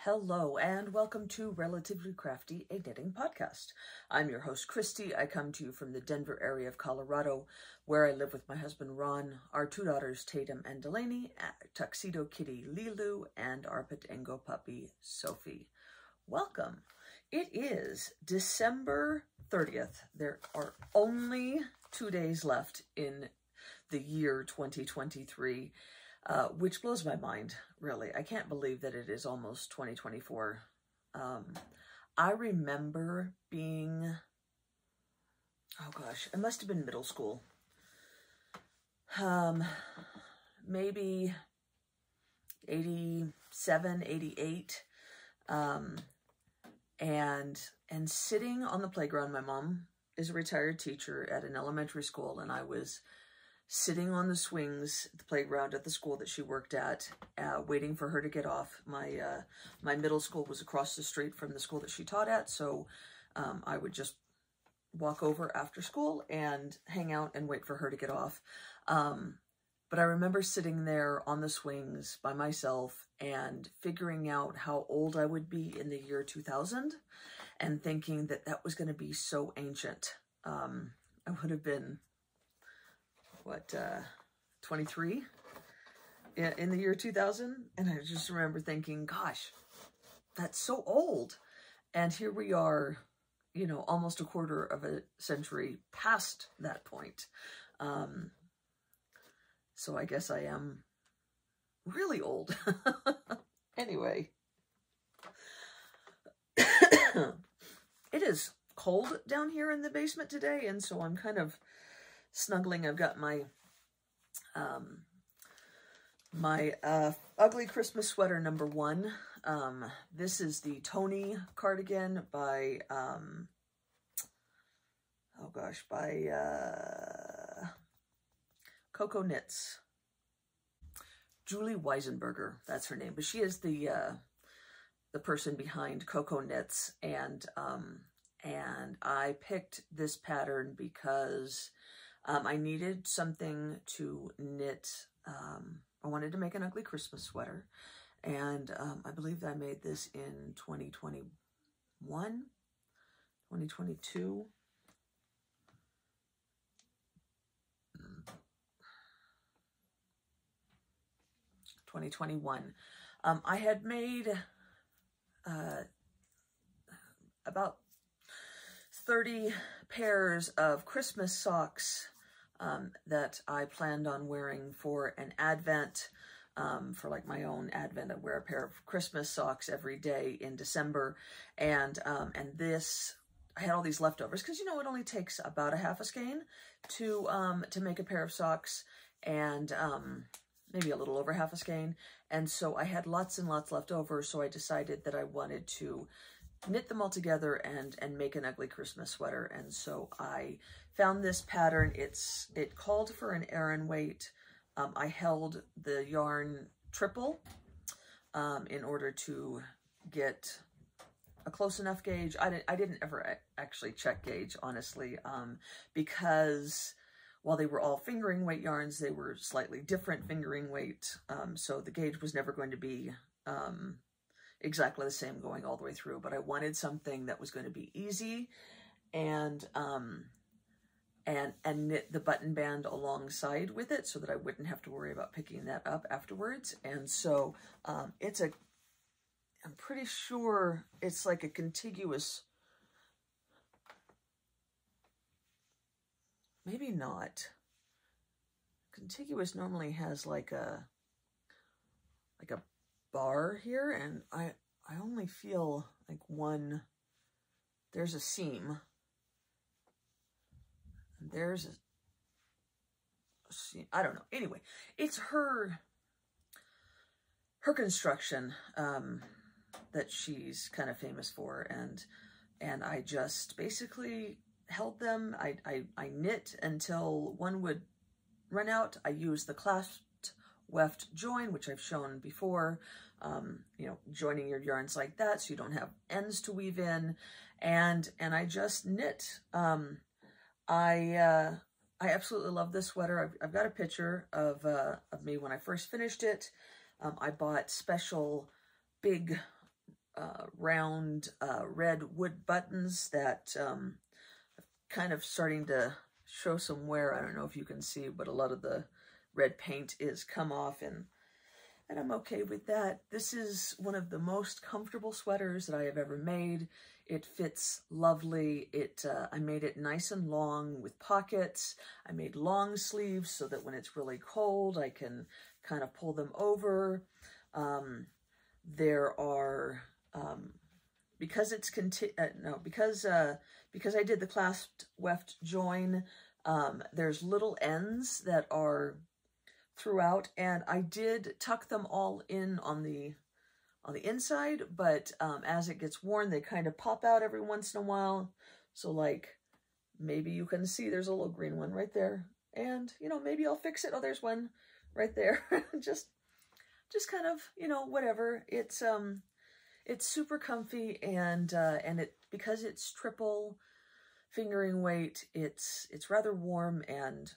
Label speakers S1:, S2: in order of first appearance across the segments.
S1: Hello and welcome to Relatively Crafty, a knitting podcast. I'm your host, Christy. I come to you from the Denver area of Colorado, where I live with my husband, Ron, our two daughters, Tatum and Delaney, tuxedo kitty, Lilu, and our Patango puppy, Sophie. Welcome. It is December 30th. There are only 2 days left in the year 2023. Which blows my mind, really. I can't believe that it is almost 2024. I remember being, oh gosh, it must have been middle school. Maybe 87, 88. And sitting on the playground, my mom is a retired teacher at an elementary school, and I was sitting on the swings at the playground at the school that she worked at, waiting for her to get off. My middle school was across the street from the school that she taught at, so I would just walk over after school and hang out and wait for her to get off. But I remember sitting there on the swings by myself and figuring out how old I would be in the year 2000 and thinking that that was going to be so ancient. I would have been, what, 23 in the year 2000? And I just remember thinking, gosh, that's so old. And here we are, you know, almost a quarter of a century past that point. So I guess I am really old. Anyway. It is cold down here in the basement today, and so I'm kind of snuggling. I've got my ugly Christmas sweater number 1. This is the Tony cardigan by Coco Knits. Julie Weisenberger, that's her name, but she is the person behind Coco Knits, and I picked this pattern because I needed something to knit. I wanted to make an ugly Christmas sweater, and I believe that I made this in 2021, 2022. I had made about 30 pairs of Christmas socks that I planned on wearing for an Advent, for like my own Advent. I wear a pair of Christmas socks every day in December, and this, I had all these leftovers because, you know, it only takes about a half a skein to make a pair of socks, and maybe a little over half a skein, and so I had lots and lots left over, so I decided that I wanted to knit them all together and make an ugly Christmas sweater. And so I found this pattern. It called for an Aran weight. I held the yarn triple in order to get a close enough gauge. I didn't ever actually check gauge, honestly, because while they were all fingering weight yarns, they were slightly different fingering weight, so the gauge was never going to be exactly the same going all the way through. But I wanted something that was going to be easy, and knit the button band alongside with it so that I wouldn't have to worry about picking that up afterwards. And so I'm pretty sure it's like a contiguous, maybe not. Contiguous normally has like a bar here, and I only feel like one. There's a seam. There's a seam. I don't know. Anyway, it's her construction that she's kind of famous for, and I just basically held them. I knit until one would run out. I used the clasped weft join, which I've shown before, you know, joining your yarns like that so you don't have ends to weave in, and I just knit. I absolutely love this sweater. I've got a picture of me when I first finished it. I bought special big round red wood buttons that kind of starting to show some wear. I don't know if you can see, but a lot of the red paint is come off, and I'm okay with that. This is one of the most comfortable sweaters that I have ever made. It fits lovely. I made it nice and long with pockets. I made long sleeves so that when it's really cold, I can kind of pull them over. There are, because I did the clasped weft join, there's little ends that are throughout, and I did tuck them all in on the inside, but as it gets worn, they kind of pop out every once in a while. So like, maybe you can see there's a little green one right there, and you know, maybe I'll fix it. Oh, there's one right there. just kind of, you know, whatever. It's super comfy, and it, because it's triple fingering weight, it's rather warm, and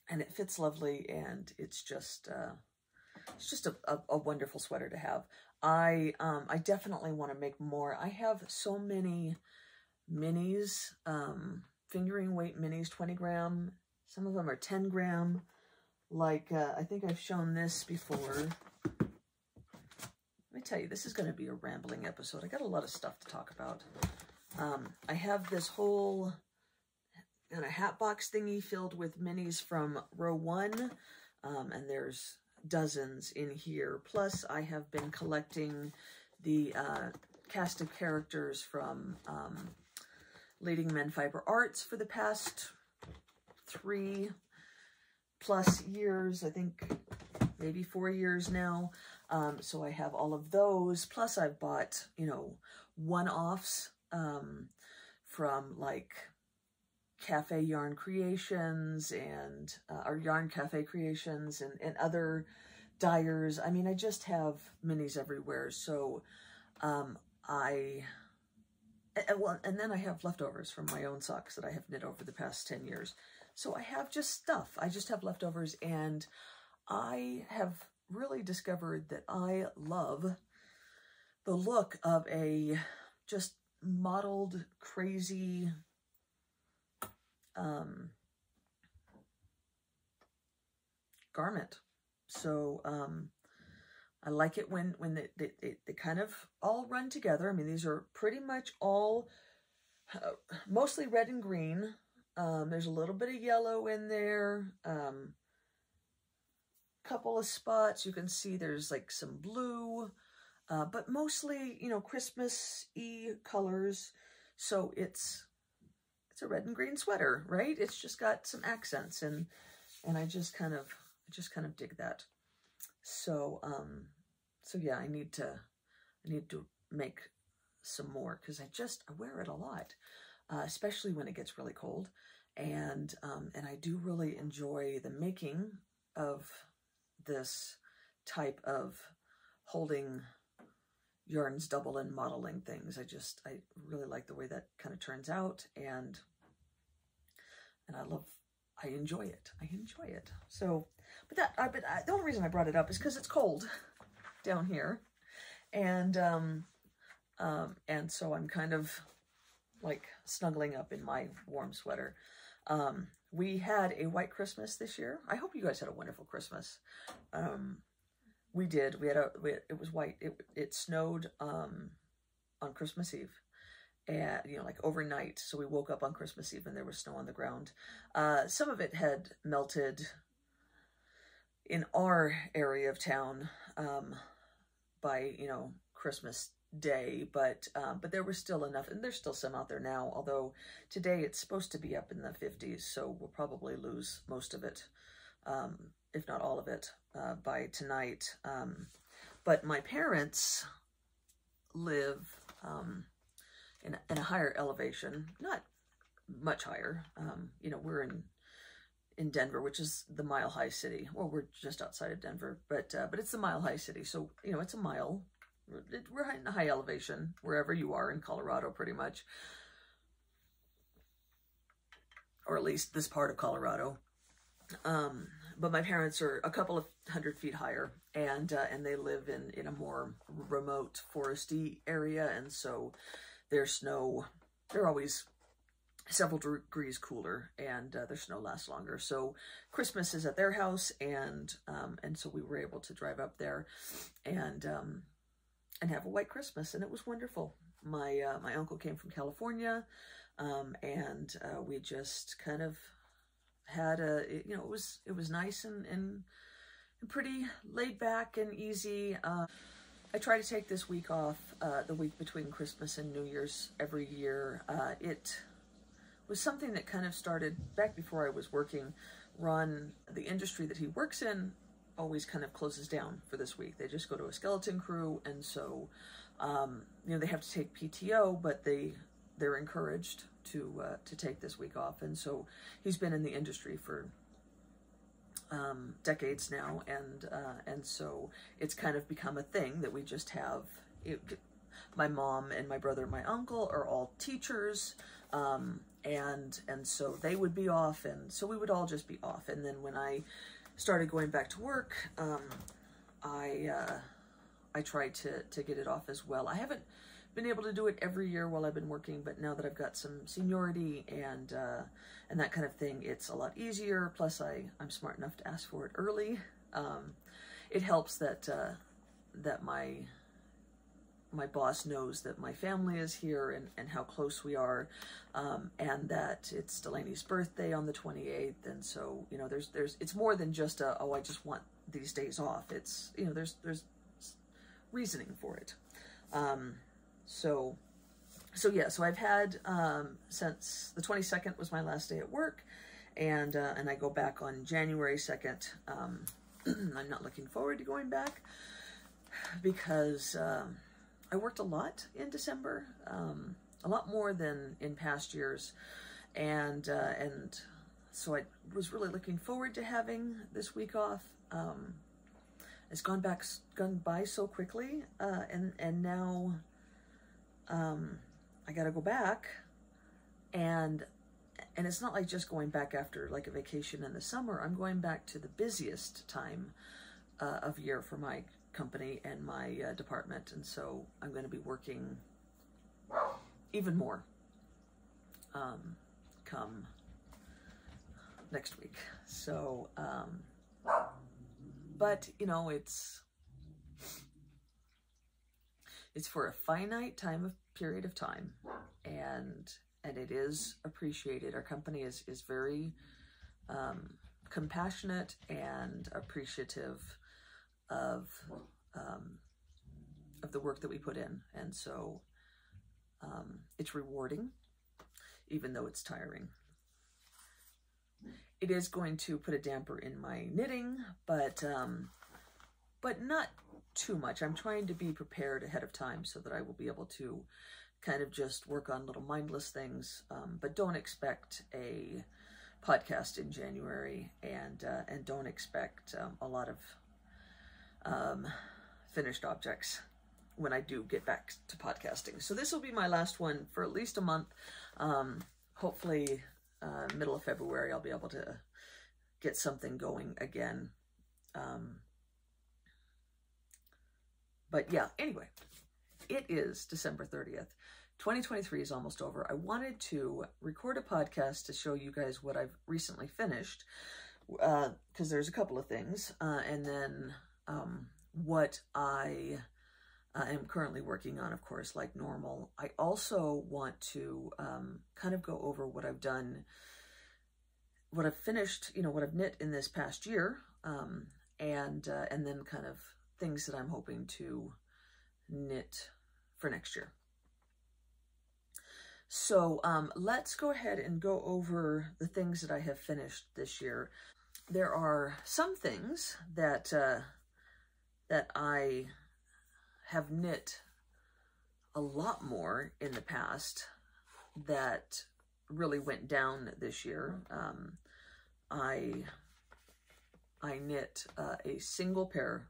S1: it fits lovely, and it's just a wonderful sweater to have. I definitely want to make more. I have so many minis, fingering weight minis, 20 gram. Some of them are 10 gram. Like, I think I've shown this before. Let me tell you, this is going to be a rambling episode. I got a lot of stuff to talk about. I have this whole and a hat box thingy filled with minis from row 1, and there's dozens in here. Plus, I have been collecting the cast of characters from Leading Men Fiber Arts for the past 3+ years, I think maybe 4 years now. So I have all of those. Plus, I've bought, you know, one-offs from like Cafe Yarn Creations and or Yarn Cafe Creations and other dyers. I mean, I just have minis everywhere. So well, and then I have leftovers from my own socks that I have knit over the past 10 years. So I have just stuff. I just have leftovers, and I have really discovered that I love the look of a just mottled, crazy, garment. So I like it when they kind of all run together. I mean, these are pretty much all mostly red and green. There's a little bit of yellow in there. Couple of spots. You can see there's like some blue, but mostly, you know, Christmas-y colors. So it's a red and green sweater, right? It's just got some accents, and I just kind of dig that. So so yeah, I need to make some more, because I wear it a lot, especially when it gets really cold, and I do really enjoy the making of this type of holding yarns double and modeling things. I really like the way that kind of turns out, and I enjoy it. So, but the only reason I brought it up is because it's cold down here, and so I'm kind of like snuggling up in my warm sweater. We had a white Christmas this year. I hope you guys had a wonderful Christmas. We did. It was white. It snowed on Christmas Eve, and you know, like overnight. So we woke up on Christmas Eve and there was snow on the ground. Some of it had melted in our area of town by, you know, Christmas Day, but there was still enough, and there's still some out there now, although today it's supposed to be up in the 50s, so we'll probably lose most of it, if not all of it, by tonight. But my parents live in a higher elevation, not much higher. You know, we're in Denver, which is the Mile High City. Well, we're just outside of Denver, but it's the Mile High City, so you know, it's a mile. We're in a high elevation wherever you are in Colorado, pretty much, or at least this part of Colorado. But my parents are a couple of 100 feet higher, and they live in a more remote foresty area, and so their snow, they're always several degrees cooler, and their snow lasts longer. So Christmas is at their house, and so we were able to drive up there and have a white Christmas, and it was wonderful. My uncle came from California, and we just kind of had it was nice and pretty laid back and easy. I try to take this week off, the week between Christmas and New Year's every year. It was something that kind of started back before I was working. Ron, the industry that he works in, always kind of closes down for this week. They just go to a skeleton crew, and so they have to take PTO, but they're encouraged to take this week off. And so he's been in the industry for decades now, and so it's kind of become a thing that we just have. My mom and my brother and my uncle are all teachers, and so they would be off, and so we would all just be off. And then when I started going back to work, I tried to get it off as well. I haven't been able to do it every year while I've been working, but now that I've got some seniority and that kind of thing, it's a lot easier. Plus, I'm smart enough to ask for it early. It helps that my boss knows that my family is here and how close we are, and that it's Delaney's birthday on the 28th, and so it's more than just I just want these days off. It's there's reasoning for it. So I've had since the 22nd was my last day at work, and I go back on January 2nd. I'm not looking forward to going back because I worked a lot in December, a lot more than in past years, and so I was really looking forward to having this week off. It's gone by so quickly, and now I got to go back, and it's not like just going back after like a vacation in the summer. I'm going back to the busiest time of year for my company and my department, and so I'm going to be working even more come next week. So but it's for a finite period of time, and it is appreciated. Our company is very compassionate and appreciative of the work that we put in, and so it's rewarding, even though it's tiring. It is going to put a damper in my knitting, but not too much. I'm trying to be prepared ahead of time so that I will be able to kind of just work on little mindless things, but don't expect a podcast in January, and don't expect a lot of finished objects when I do get back to podcasting. So this will be my last one for at least a month. Hopefully middle of February I'll be able to get something going again. But yeah, anyway, it is December 30th. 2023 is almost over. I wanted to record a podcast to show you guys what I've recently finished, because there's a couple of things, and then what I am currently working on, of course, like normal. I also want to kind of go over what I've done, what I've finished, what I've knit in this past year, and then kind of things that I'm hoping to knit for next year. So let's go ahead and go over the things that I have finished this year. There are some things that I have knit a lot more in the past that really went down this year. I knit a single pair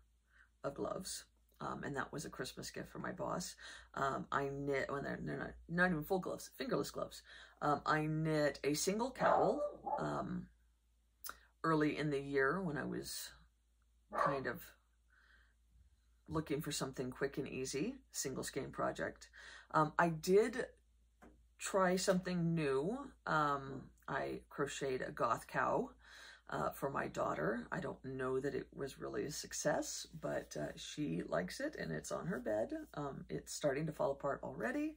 S1: of gloves, and that was a Christmas gift for my boss. I knit, when they're not even full gloves, fingerless gloves. I knit a single cowl early in the year when I was kind of looking for something quick and easy, single skein project. I did try something new. I crocheted a goth cow for my daughter. I don't know that it was really a success, but she likes it and it's on her bed. It's starting to fall apart already,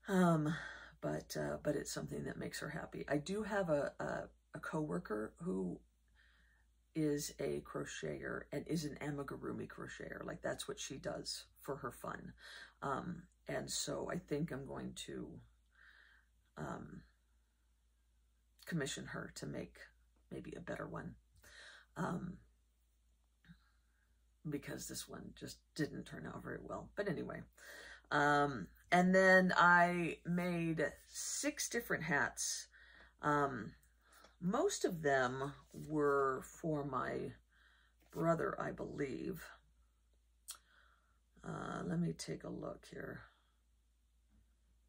S1: but it's something that makes her happy. I do have a coworker who is a crocheter and is an amigurumi crocheter. Like, that's what she does for her fun. And so I think I'm going to commission her to make maybe a better one, because this one just didn't turn out very well. But anyway, and then I made 6 different hats. Most of them were for my brother, I believe. Let me take a look here.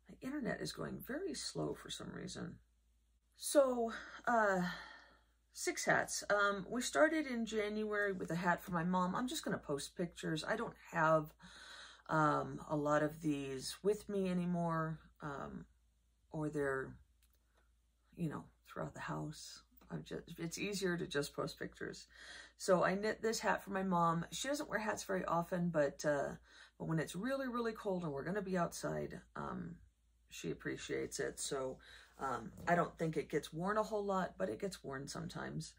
S1: My internet is going very slow for some reason. So, 6 hats. We started in January with a hat for my mom. I'm just going to post pictures. I don't have a lot of these with me anymore, or they're, you know, throughout the house. It's easier to just post pictures. So I knit this hat for my mom. She doesn't wear hats very often, but when it's really, really cold and we're going to be outside, she appreciates it. So I don't think it gets worn a whole lot, but it gets worn sometimes.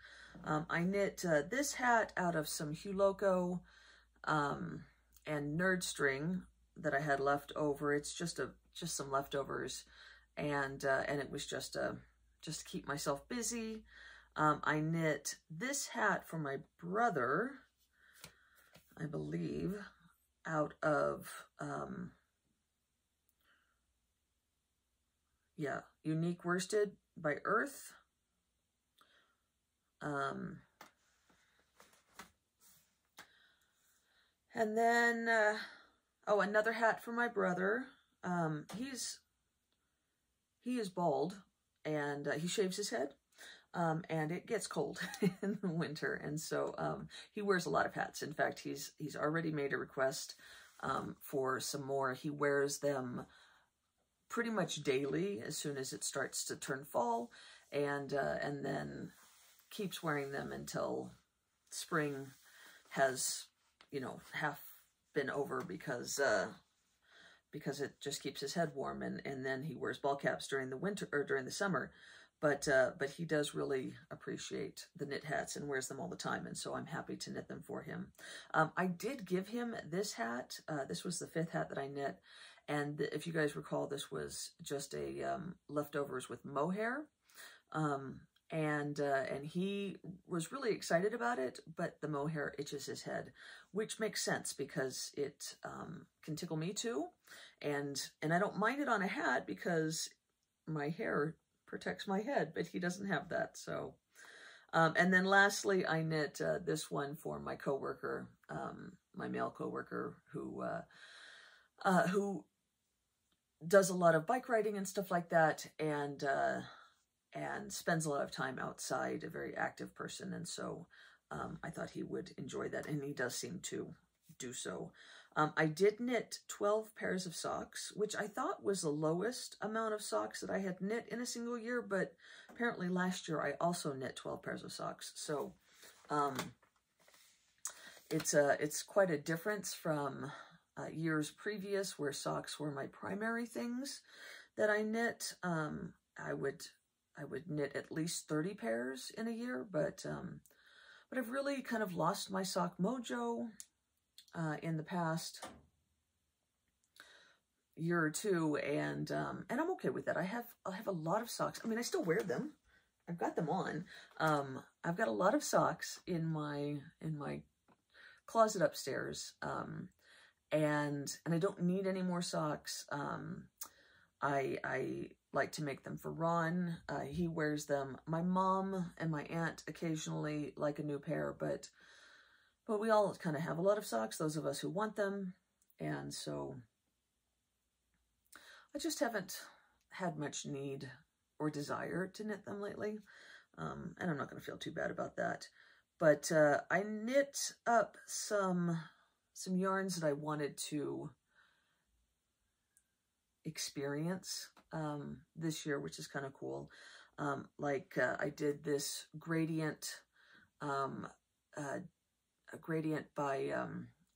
S1: I knit this hat out of some Hue Loco and nerd string that I had left over. It's just some leftovers, and it was just to keep myself busy. I knit this hat for my brother, I believe, out of yeah, Unique Worsted by Earth. And then, oh, another hat for my brother. He is bald, and he shaves his head, and it gets cold in the winter, and so he wears a lot of hats. In fact, he's already made a request for some more. He wears them pretty much daily as soon as it starts to turn fall, and then keeps wearing them until spring has, you know, half been over, because it just keeps his head warm, and then he wears ball caps during the winter or during the summer. But he does really appreciate the knit hats and wears them all the time, and so I'm happy to knit them for him. I did give him this hat. This was the 5th hat that I knit, and if you guys recall, this was just a leftovers with mohair, and he was really excited about it, but the mohair itches his head, which makes sense because it can tickle me too, and I don't mind it on a hat because my hair protects my head, but he doesn't have that. So, and then lastly, I knit this one for my coworker, my male coworker, who does a lot of bike riding and stuff like that, and spends a lot of time outside, a very active person, and so I thought he would enjoy that, and he does seem to do so. I did knit 12 pairs of socks, which I thought was the lowest amount of socks that I had knit in a single year, but apparently last year I also knit 12 pairs of socks. So it's quite a difference from years previous, where socks were my primary things that I knit. I would knit at least 30 pairs in a year, but I've really kind of lost my sock mojo in the past year or two, and I'm okay with that. I have a lot of socks. I mean, I still wear them. I've got them on. I've got a lot of socks in my closet upstairs, and I don't need any more socks. I like to make them for Ron. He wears them. My mom and my aunt occasionally like a new pair, but we all kind of have a lot of socks, those of us who want them, and so I just haven't had much need or desire to knit them lately, and I'm not going to feel too bad about that. But I knit up some some yarns that I wanted to experience this year, which is kind of cool. I did this gradient, a gradient by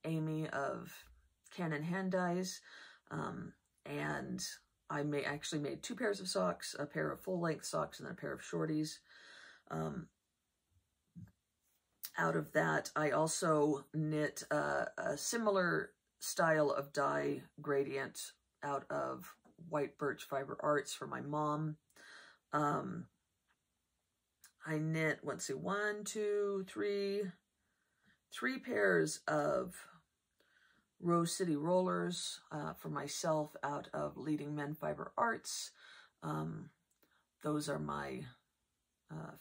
S1: Amy of Canon Hand Dyes, and I actually made 2 pairs of socks, a pair of full-length socks and then a pair of shorties. Out of that, I also knit a similar style of dye gradient out of white birch fiber arts for my mom. I knit, let's see, 3 pairs of Rose City rollers for myself out of Leading Men Fiber Arts. Those are my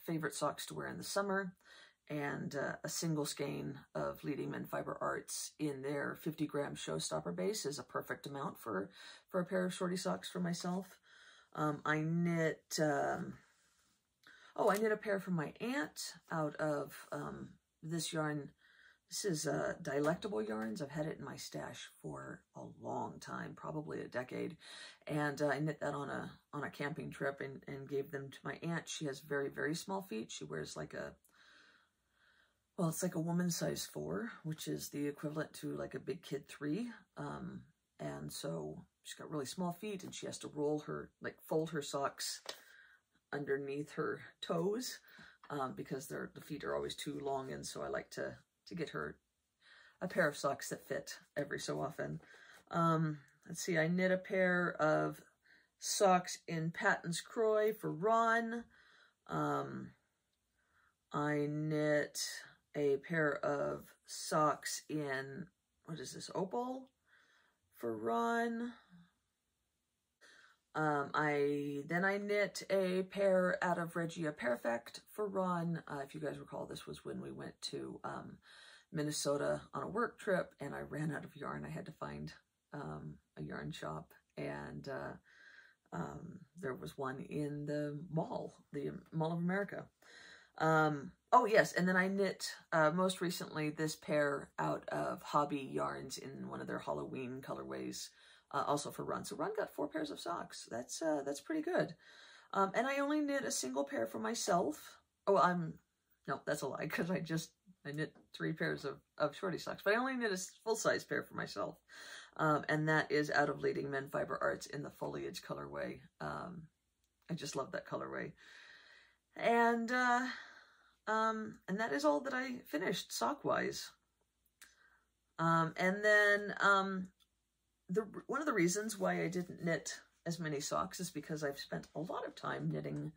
S1: favorite socks to wear in the summer. And a single skein of Leading Men Fiber Arts in their 50-gram Showstopper base is a perfect amount for a pair of shorty socks for myself. I knit a pair for my aunt out of this yarn. This is Delectable Yarns. I've had it in my stash for a long time, probably a decade. And I knit that on a camping trip and gave them to my aunt. She has very, very small feet. She wears like it's like a woman's size 4, which is the equivalent to like a big kid 3. And so she's got really small feet and she has to fold her socks underneath her toes because the feet are always too long. And so I like to get her a pair of socks that fit every so often. Let's see, I knit a pair of socks in Patton's Croy for Ron. I knit a pair of socks in, what is this, Opal for Ron. I knit a pair out of Regia Perfect for Ron. If you guys recall, this was when we went to Minnesota on a work trip and I ran out of yarn. I had to find a yarn shop, and there was one in the Mall of America. Oh yes, and then I knit most recently this pair out of Hobby Yarns in one of their Halloween colorways, also for Ron. So Ron got 4 pairs of socks. That's pretty good. And I only knit a single pair for myself. No, that's a lie, because I knit 3 pairs of shorty socks, but I only knit a full-size pair for myself. And that is out of Leading Men Fiber Arts in the Foliage colorway. I just love that colorway. And that is all that I finished sock-wise. And then one of the reasons why I didn't knit as many socks is because I've spent a lot of time knitting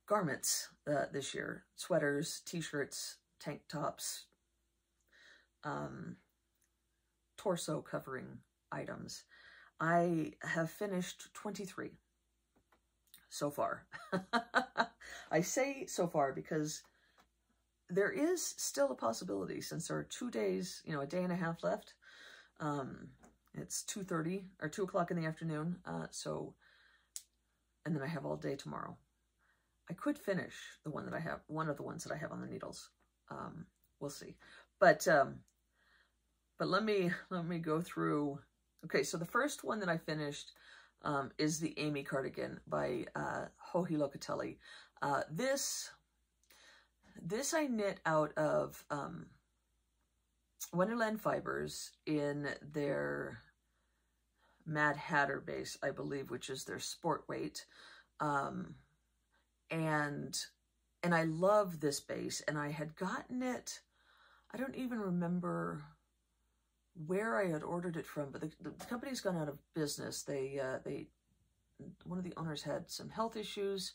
S1: garments this year. Sweaters, t-shirts, tank tops, torso covering items. I have finished 23 so far. I say so far because there is still a possibility, since there are 2 days, a day and a half left. It's 2:30 or 2 o'clock in the afternoon. And then I have all day tomorrow. I could finish one of the ones that I have on the needles. We'll see. But let me go through. Okay, so the first one that I finished is the Amy cardigan by Joji Locatelli. This I knit out of Wonderland Fibers in their Mad Hatter base, I believe, which is their sport weight. And I love this base, and I had gotten it, I don't even remember where I had ordered it from, but the company's gone out of business. One of the owners had some health issues,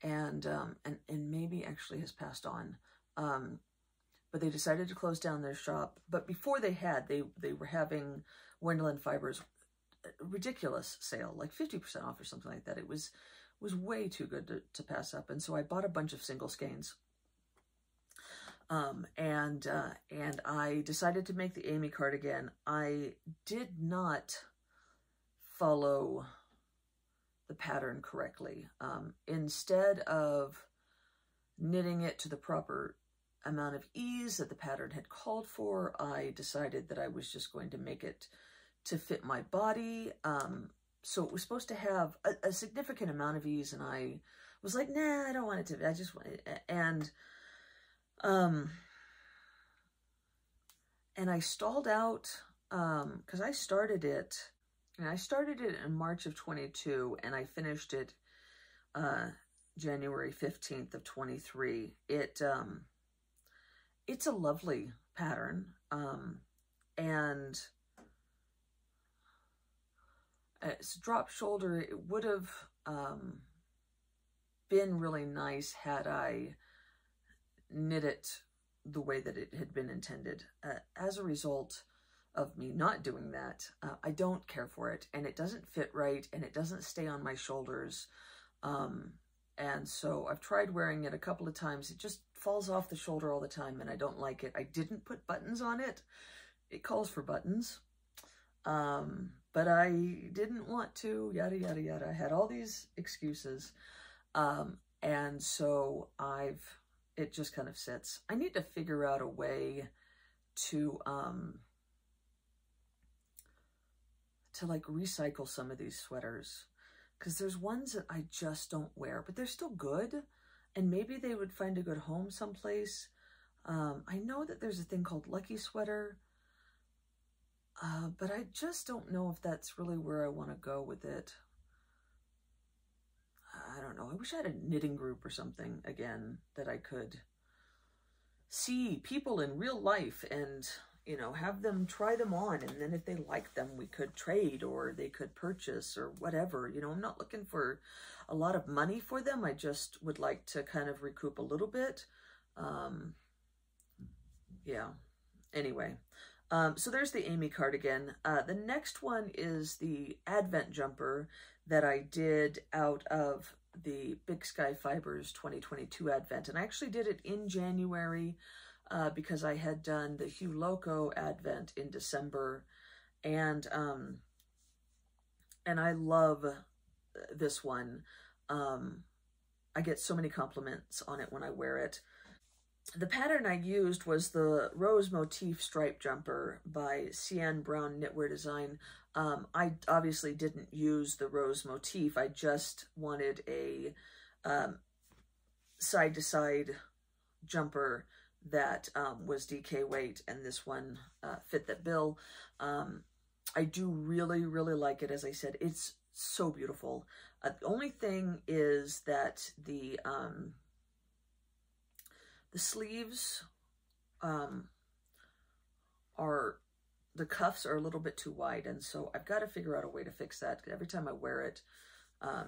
S1: and maybe actually has passed on. But they decided to close down their shop. But before they were having Wonderland Fibers ridiculous sale, like 50% off or something like that. It was way too good to pass up. And so I bought a bunch of single skeins. And I decided to make the Amy cardigan. I did not follow the pattern correctly. Instead of knitting it to the proper amount of ease that the pattern had called for, I decided that I was just going to make it to fit my body. So it was supposed to have a significant amount of ease, and I was like, nah, I don't want it to, I just want it. And I stalled out, because I started it in March of 22, and I finished it January 15th of 23. It's a lovely pattern, and it's drop shoulder. It would have been really nice had I knit it the way that it had been intended. As a result of me not doing that, I don't care for it, and it doesn't fit right, and it doesn't stay on my shoulders. And so I've tried wearing it a couple of times. It just falls off the shoulder all the time, and I don't like it. I didn't put buttons on it. It calls for buttons. But I didn't want to, yada, yada, yada. I had all these excuses. And so it just kind of sits. I need to figure out a way to like recycle some of these sweaters, because there's ones that I just don't wear, but they're still good, and maybe they would find a good home someplace. I know that there's a thing called Lucky Sweater, but I just don't know if that's really where I want to go with it. I don't know. I wish I had a knitting group or something again that I could see people in real life and, you know, have them try them on, and then if they like them, we could trade, or they could purchase, or whatever. You know, I'm not looking for a lot of money for them. I just would like to kind of recoup a little bit. Yeah. Anyway, so there's the Amy cardigan. The next one is the Advent jumper that I did out of the Big Sky Fibers 2022 Advent, and I actually did it in January. Because I had done the Hue Loco Advent in December, and I love this one. I get so many compliments on it when I wear it. The pattern I used was the Rose Motif Stripe Jumper by CN Brown Knitwear Design. I obviously didn't use the Rose Motif. I just wanted a side-to-side jumper that was DK weight, and this one fit that bill. I do really, really like it. As I said, it's so beautiful. The only thing is that the sleeves the cuffs are a little bit too wide, and so I've got to figure out a way to fix that. Every time I wear it,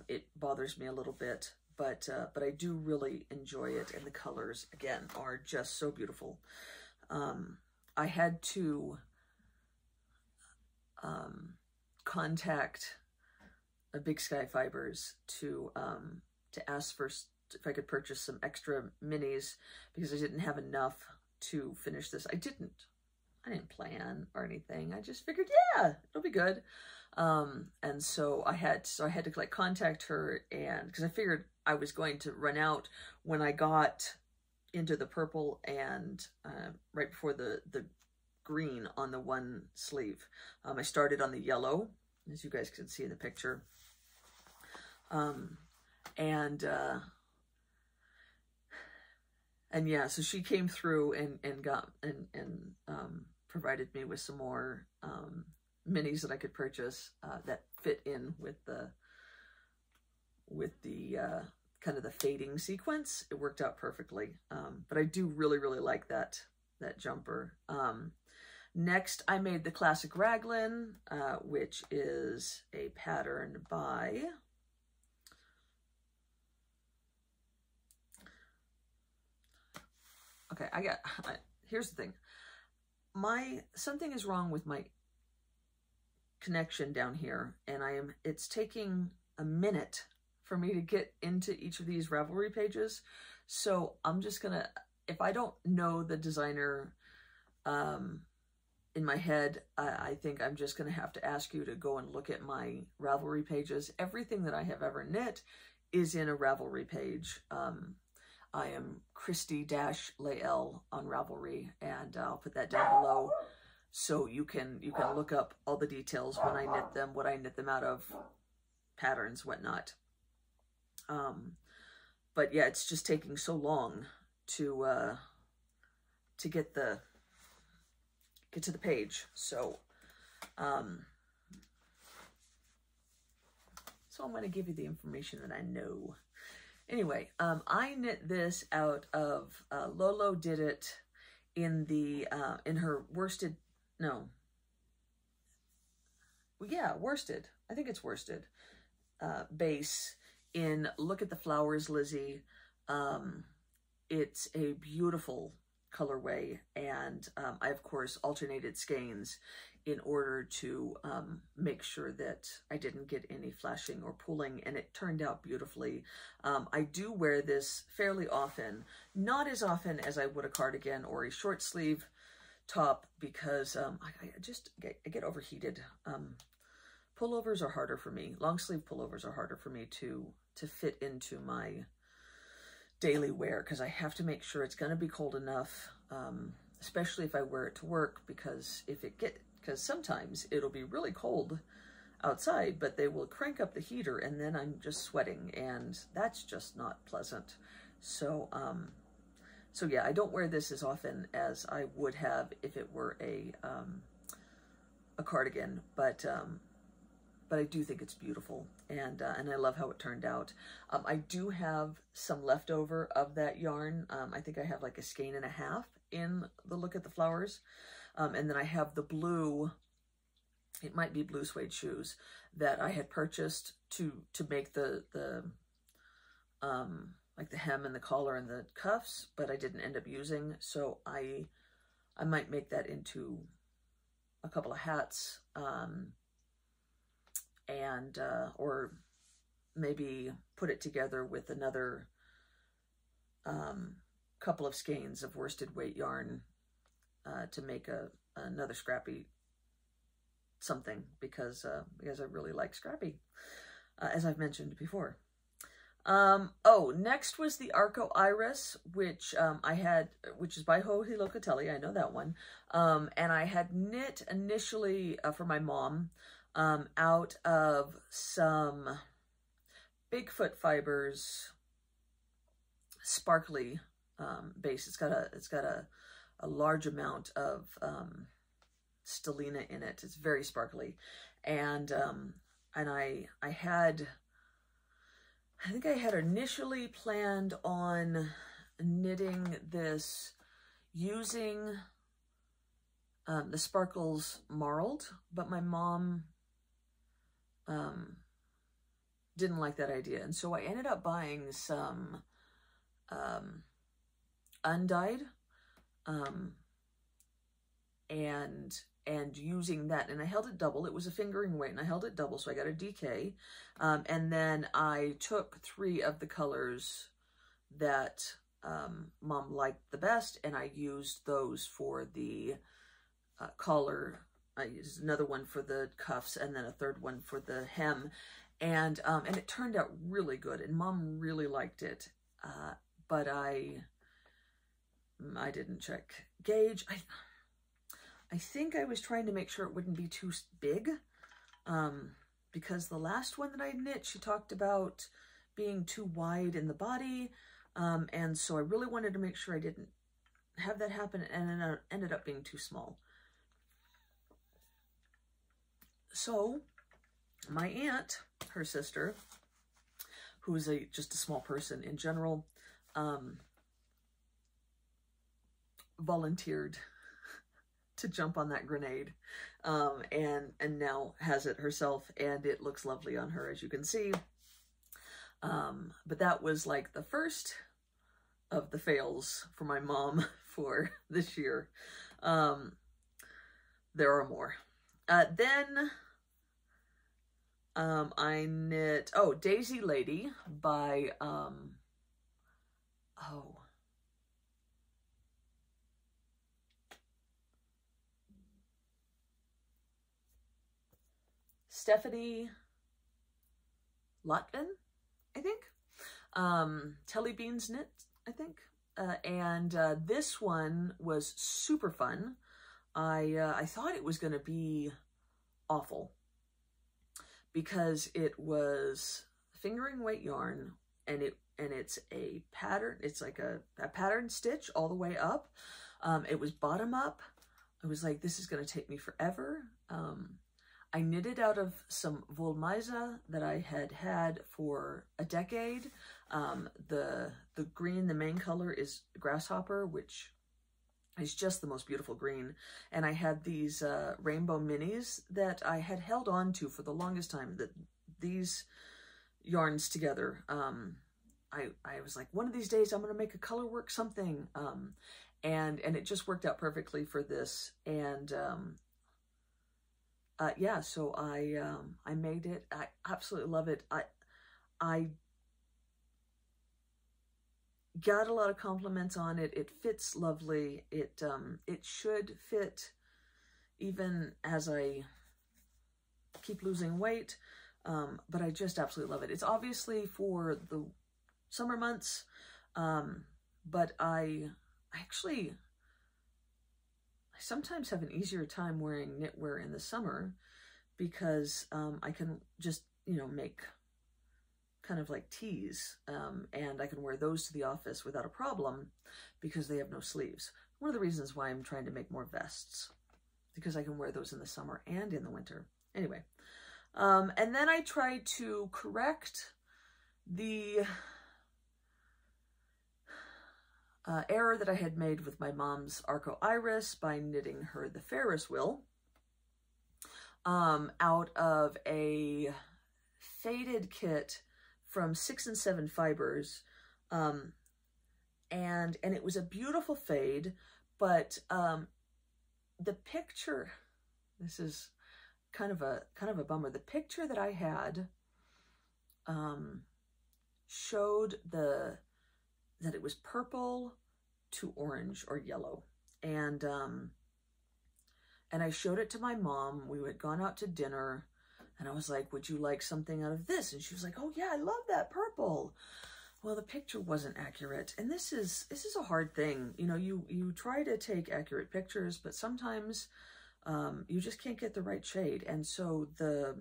S1: it bothers me a little bit. But I do really enjoy it, and the colors, again, are just so beautiful. I had to contact a Big Sky Fibers to ask first if I could purchase some extra minis, because I didn't have enough to finish this. I didn't plan or anything. I just figured, yeah, it'll be good. And so I had to like contact her, and because I figured I was going to run out when I got into the purple and right before the green on the one sleeve. I started on the yellow, as you guys can see in the picture. And yeah, so she came through and got and provided me with some more minis that I could purchase that fit in with the kind of the fading sequence. It worked out perfectly. But I do really, really like that jumper. Next, I made the Classic Raglan, which is a pattern by here's the thing. Something is wrong with my connection down here, and it's taking a minute for me to get into each of these Ravelry pages. So I'm just gonna, if I don't know the designer in my head, I think I'm just gonna have to ask you to go and look at my Ravelry pages. Everything that I have ever knit is in a Ravelry page. I am Christy-Lael on Ravelry, and I'll put that down below so you can look up all the details when I knit them, what I knit them out of, patterns, whatnot. But yeah, it's just taking so long to get to the page. So so I'm going to give you the information that I know. Anyway, I knit this out of, Lolo did it in the, in her worsted, no. Yeah, worsted. I think it's worsted base in Look at the Flowers, Lizzie. It's a beautiful colorway, and I, of course, alternated skeins in order to make sure that I didn't get any flashing or pulling, and it turned out beautifully. I do wear this fairly often, not as often as I would a cardigan or a short sleeve top, because I get overheated. Pullovers are harder for me. Long sleeve pullovers are harder for me to fit into my daily wear, because I have to make sure it's going to be cold enough, especially if I wear it to work, because because sometimes it'll be really cold outside, but they will crank up the heater and then I'm just sweating, and that's just not pleasant. So, so yeah, I don't wear this as often as I would have if it were a cardigan, but I do think it's beautiful, and I love how it turned out. I do have some leftover of that yarn. I think I have like a skein and a half in the Look at the Flowers. And then I have the blue, it might be blue suede shoes that I had purchased to make the like the hem and the collar and the cuffs, but I didn't end up using. So I might make that into a couple of hats, and or maybe put it together with another couple of skeins of worsted weight yarn to make another scrappy something, because I really like scrappy, as I've mentioned before. Oh, next was the Arco Iris, which I had, which is by Joji Locatelli. I know that one. And I had knit initially for my mom out of some Bigfoot Fibers sparkly base. It's got a large amount of stellina in it. It's very sparkly, and I think I had initially planned on knitting this using the Sparkles Marled, but my mom didn't like that idea, and so I ended up buying some undyed, and using that, and I held it double. It was a fingering weight, and I held it double, so I got a DK, and then I took 3 of the colors that Mom liked the best, and I used those for the collar. I used another one for the cuffs, and then a third one for the hem, and it turned out really good, and Mom really liked it, but I didn't check gauge. I think I was trying to make sure it wouldn't be too big, because the last one that I knit, she talked about being too wide in the body, and so I really wanted to make sure I didn't have that happen, and it ended up being too small. So my aunt, her sister, who is just a small person in general, volunteered to jump on that grenade, and now has it herself, and it looks lovely on her, as you can see. But that was like the first of the fails for my mom for this year. There are more. Then I knit, oh, Daisy Lady by, Stephanie Lotvin, I think. Telly Beans Knit, I think. And this one was super fun. I thought it was going to be awful because it was fingering weight yarn, and it's a pattern. It's like a pattern stitch all the way up. It was bottom up. I was like, this is going to take me forever. I knitted out of some Wollmeise that I had for a decade. The green, the main color is Grasshopper, which is just the most beautiful green. And I had these rainbow minis that I had held on to for the longest time. That these yarns together, I was like, one of these days I'm going to make a color work something. And it just worked out perfectly for this. And yeah, so I made it. I absolutely love it. I got a lot of compliments on it. It fits lovely. It should fit even as I keep losing weight. But I just absolutely love it. It's obviously for the summer months, but I sometimes have an easier time wearing knitwear in the summer because I can just, make kind of like tees, and I can wear those to the office without a problem because they have no sleeves. One of the reasons why I'm trying to make more vests, because I can wear those in the summer and in the winter. Anyway, and then I tried to correct the error that I had made with my mom's Arco Iris by knitting her the Ferris wheel out of a faded kit from 6 and 7 fibers, and it was a beautiful fade, but the picture, this is kind of a bummer. The picture that I had showed that it was purple to orange or yellow. And I showed it to my mom. We had gone out to dinner and I was like, would you like something out of this? And she was like, oh yeah, I love that purple. Well, the picture wasn't accurate. And this is a hard thing. You try to take accurate pictures, but sometimes you just can't get the right shade. And so the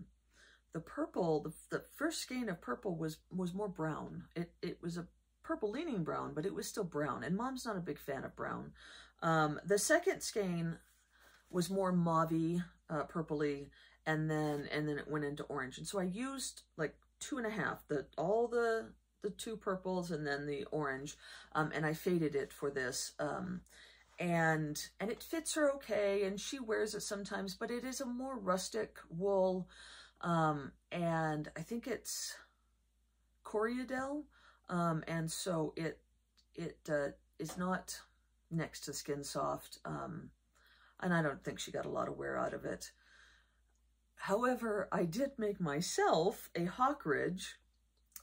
S1: purple, the first skein of purple was more brown. It was a purple leaning brown, but it was still brown, and Mom's not a big fan of brown. The second skein was more mauvey, purpley, and then it went into orange. And so I used like 2.5, all the 2 purples and then the orange, and I faded it for this. And it fits her okay, and she wears it sometimes, but it is a more rustic wool, and I think it's Coriadel. And so it is not next to Skin Soft, and I don't think she got a lot of wear out of it. However, I did make myself a Hawkridge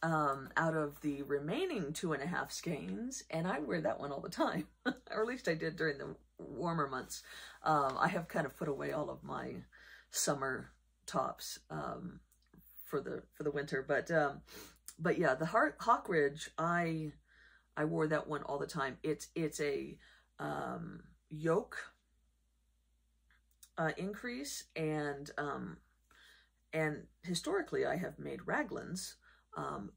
S1: out of the remaining 2.5 skeins, and I wear that one all the time, or at least I did during the warmer months. I have kind of put away all of my summer tops for the winter, but yeah, the Hawkridge, I wore that one all the time. It's a yoke increase, and historically I have made raglans,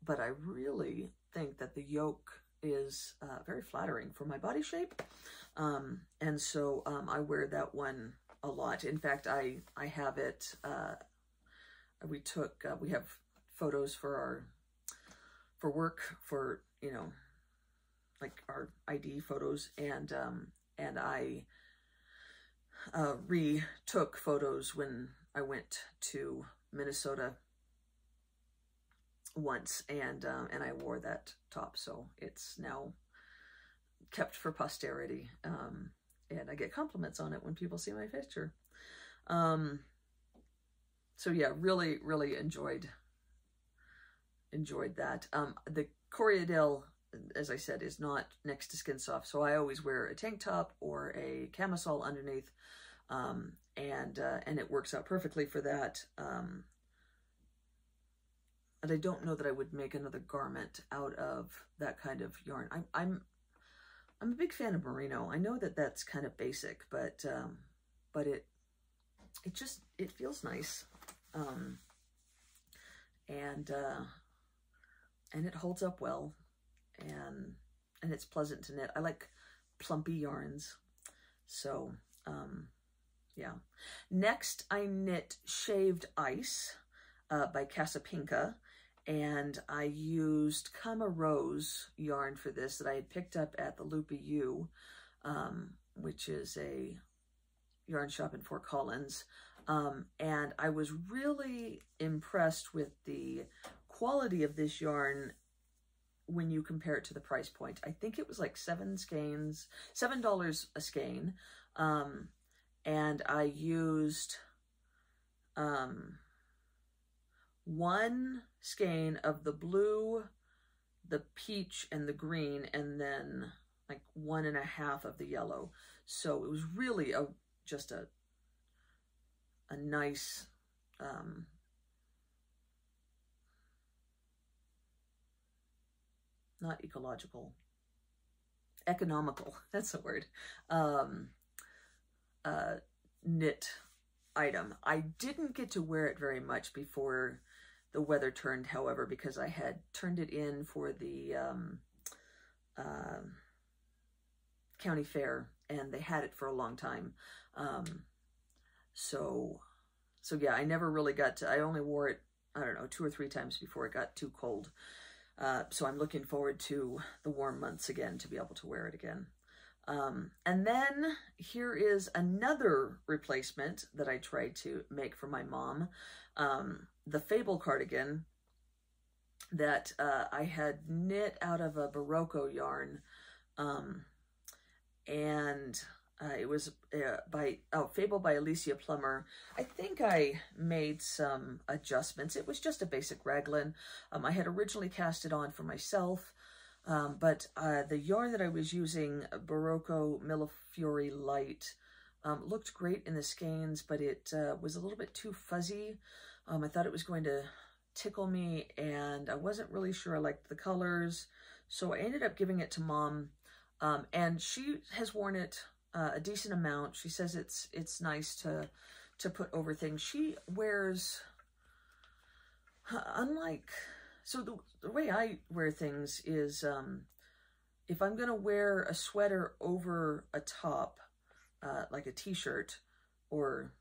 S1: but I really think that the yoke is very flattering for my body shape, and so I wear that one a lot. In fact, I have it. We have photos for work, for like our ID photos, and I retook photos when I went to Minnesota once, and I wore that top, so it's now kept for posterity, and I get compliments on it when people see my picture. So yeah, really enjoyed that. The Coriadel, as I said, is not next to Skin Soft, so I always wear a tank top or a camisole underneath, and it works out perfectly for that. And I don't know that I would make another garment out of that kind of yarn. I'm a big fan of merino. I know that that's kind of basic, but it feels nice. And it holds up well, and it's pleasant to knit. I like plumpy yarns. So, yeah. Next, I knit Shaved Ice by Casapinka, and I used Kama Rose yarn for this that I had picked up at the Loopy U, which is a yarn shop in Fort Collins. And I was really impressed with the quality of this yarn when you compare it to the price point. I think it was like $7 a skein. And I used one skein of the blue, the peach, and the green, and then like 1.5 of the yellow. So it was really just a nice, not ecological, economical, that's the word, knit item. I didn't get to wear it very much before the weather turned, however, because I had turned it in for the county fair, and they had it for a long time. So yeah, I never really got to, I only wore it, I don't know, 2 or 3 times before it got too cold. So I'm looking forward to the warm months again to be able to wear it again. And then here is another replacement that I tried to make for my mom. The Fable cardigan that I had knit out of a Barocco yarn. And it was Fable by Alicia Plummer. I think I made some adjustments. It was just a basic raglan. I had originally cast it on for myself, but the yarn that I was using, Barocco Millefiori Light, looked great in the skeins, but it was a little bit too fuzzy. I thought it was going to tickle me, and I wasn't really sure I liked the colors, so I ended up giving it to Mom, and she has worn it a decent amount. She says it's nice to put over things. She wears, so the way I wear things is, if I'm going to wear a sweater over a top, like a t-shirt, or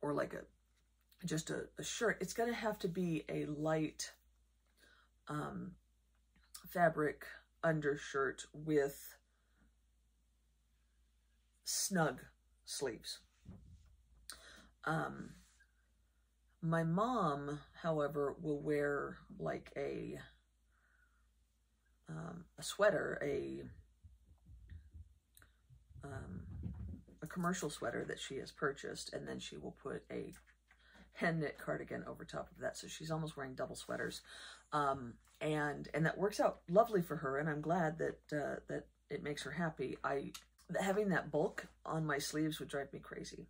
S1: like just a shirt, it's going to have to be a light fabric undershirt with snug sleeves. My mom, however, will wear like a sweater, a commercial sweater that she has purchased, and then she will put a hand knit cardigan over top of that. So she's almost wearing double sweaters. And that works out lovely for her, and I'm glad that that it makes her happy. Having that bulk on my sleeves would drive me crazy.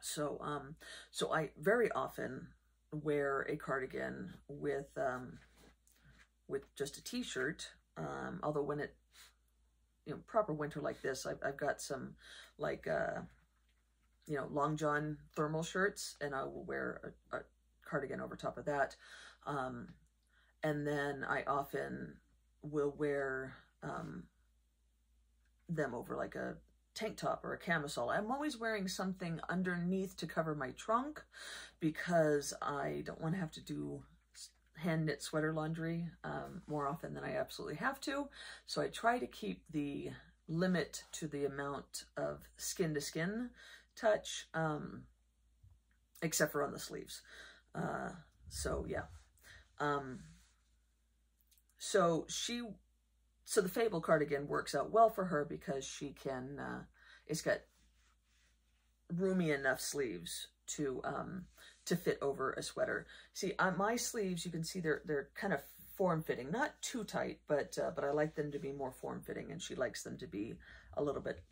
S1: So so I very often wear a cardigan with just a t-shirt. Although when it, proper winter like this, I've got some like long john thermal shirts, and I will wear a cardigan over top of that. And then I often will wear them over like a tank top or a camisole. I'm always wearing something underneath to cover my trunk because I don't want to have to do hand knit sweater laundry more often than I absolutely have to. So I try to keep the limit to the amount of skin to skin touch, except for on the sleeves. So yeah. So the Fable cardigan works out well for her because she can, it's got roomy enough sleeves to fit over a sweater. See, on my sleeves, you can see they're kind of form-fitting, not too tight, but I like them to be more form-fitting, and she likes them to be a little bit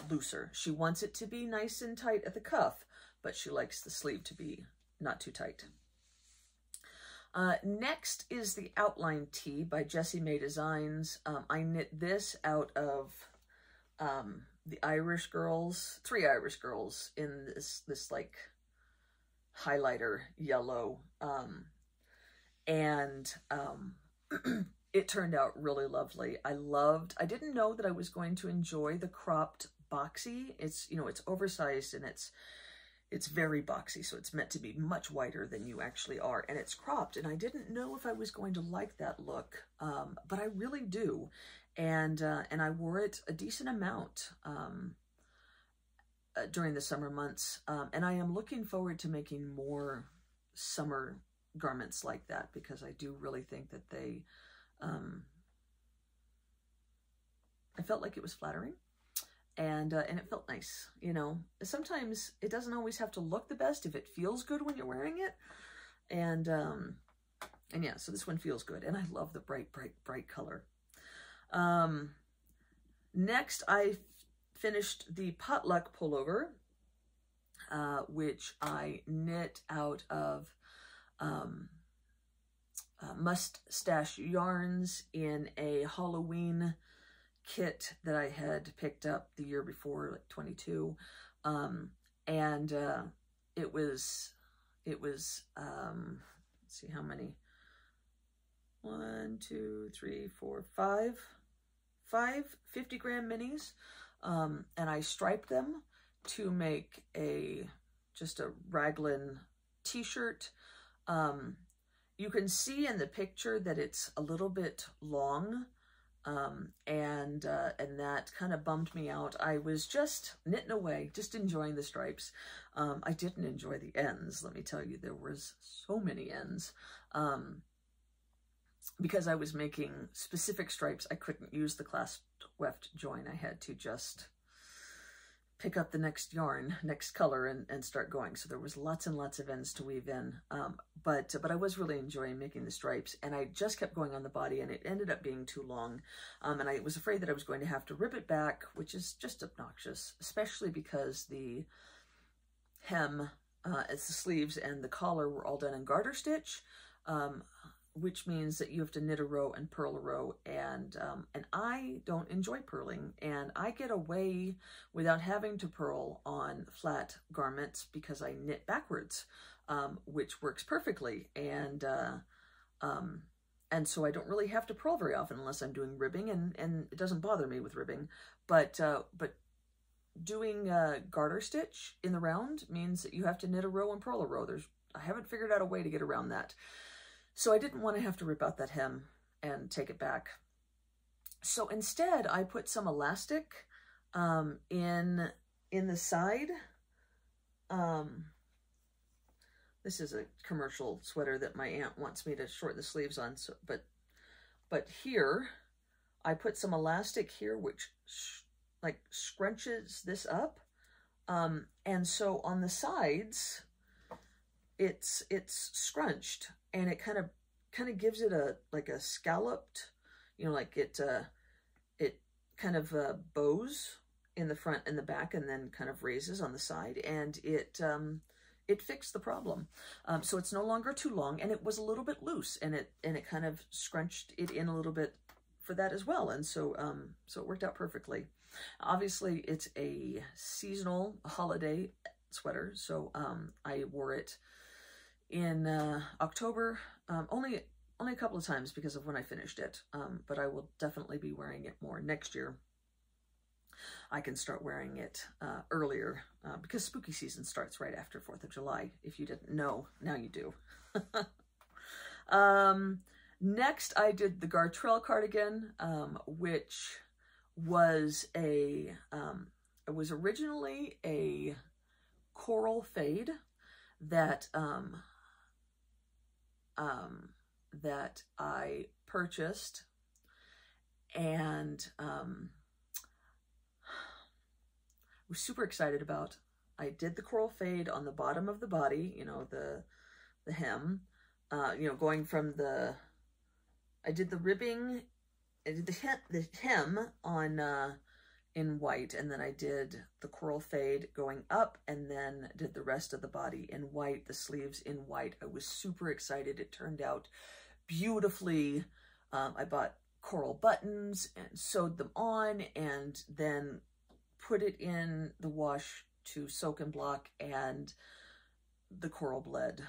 S1: looser. She wants it to be nice and tight at the cuff, but she likes the sleeve to be not too tight. Next is the Outline Tee by Jessie May Designs. I knit this out of the Irish Girls, 3 Irish Girls in this like highlighter yellow. It turned out really lovely. I didn't know that I was going to enjoy the cropped boxy. It's, you know, it's oversized and it's very boxy, so it's meant to be much wider than you actually are, and it's cropped, and I didn't know if I was going to like that look, but I really do, and I wore it a decent amount during the summer months, and I am looking forward to making more summer garments like that, because I do really think that they, I felt like it was flattering. And it felt nice, you know. Sometimes it doesn't always have to look the best if it feels good when you're wearing it. And yeah, so this one feels good. And I love the bright, bright, bright color. Next, I finished the Potluck pullover, which I knit out of Mustache Yarns in a Halloween kit that I had picked up the year before, like 22, it was let's see how many, 1, 2, 3, 4, 5 50-gram minis, and I striped them to make just a raglan t-shirt. You can see in the picture that it's a little bit long, and that kind of bummed me out. I was just knitting away, just enjoying the stripes. I didn't enjoy the ends, let me tell you. There was so many ends. Because I was making specific stripes, I couldn't use the clasped weft join. I had to just pick up the next yarn, next color, and start going. So there was lots and lots of ends to weave in. But I was really enjoying making the stripes, and I just kept going on the body, and it ended up being too long. And I was afraid that I was going to have to rip it back, which is just obnoxious, especially because the hem, it's the sleeves and the collar were all done in garter stitch, which means that you have to knit a row and purl a row, and I don't enjoy purling, and I get away without having to purl on flat garments because I knit backwards, which works perfectly, and so I don't really have to purl very often unless I'm doing ribbing, and it doesn't bother me with ribbing, but doing garter stitch in the round means that you have to knit a row and purl a row. I haven't figured out a way to get around that. So I didn't want to have to rip out that hem and take it back. So instead, I put some elastic in the side. This is a commercial sweater that my aunt wants me to shorten the sleeves on. So, but here, I put some elastic here, which like scrunches this up. And so on the sides, it's scrunched, and it kind of gives it like a scalloped, you know, like it kind of bows in the front and the back, and then kind of raises on the side, and it fixed the problem. So it's no longer too long, and it was a little bit loose, and it kind of scrunched it in a little bit for that as well, and so it worked out perfectly. Obviously, it's a seasonal holiday sweater, so I wore it in October, only a couple of times because of when I finished it, but I will definitely be wearing it more next year. I can start wearing it earlier because spooky season starts right after 4th of July. If you didn't know, now you do. Next, I did the Gartrell cardigan, which was it was originally a coral fade that that I purchased, and was super excited about. I did the coral fade on the bottom of the body, you know, the hem, you know, going from I did the ribbing, I did the hem on in white, and then I did the coral fade going up, and then did the rest of the body in white, the sleeves in white. I was super excited. It turned out beautifully. I bought coral buttons and sewed them on, and then put it in the wash to soak and block, and the coral bled.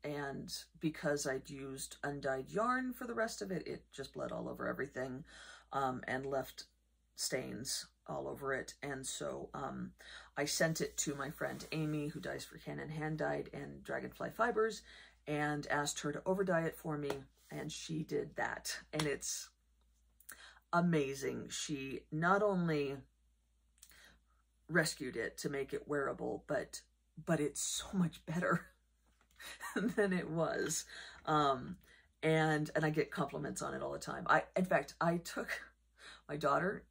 S1: And because I'd used undyed yarn for the rest of it, it just bled all over everything, and left stains all over it. And so I sent it to my friend Amy, who dyes for Canon Hand Dyed and Dragonfly Fibers, and asked her to over dye it for me, and she did that, and it's amazing. She not only rescued it to make it wearable, but it's so much better than it was. And I get compliments on it all the time. In fact, I took, my daughter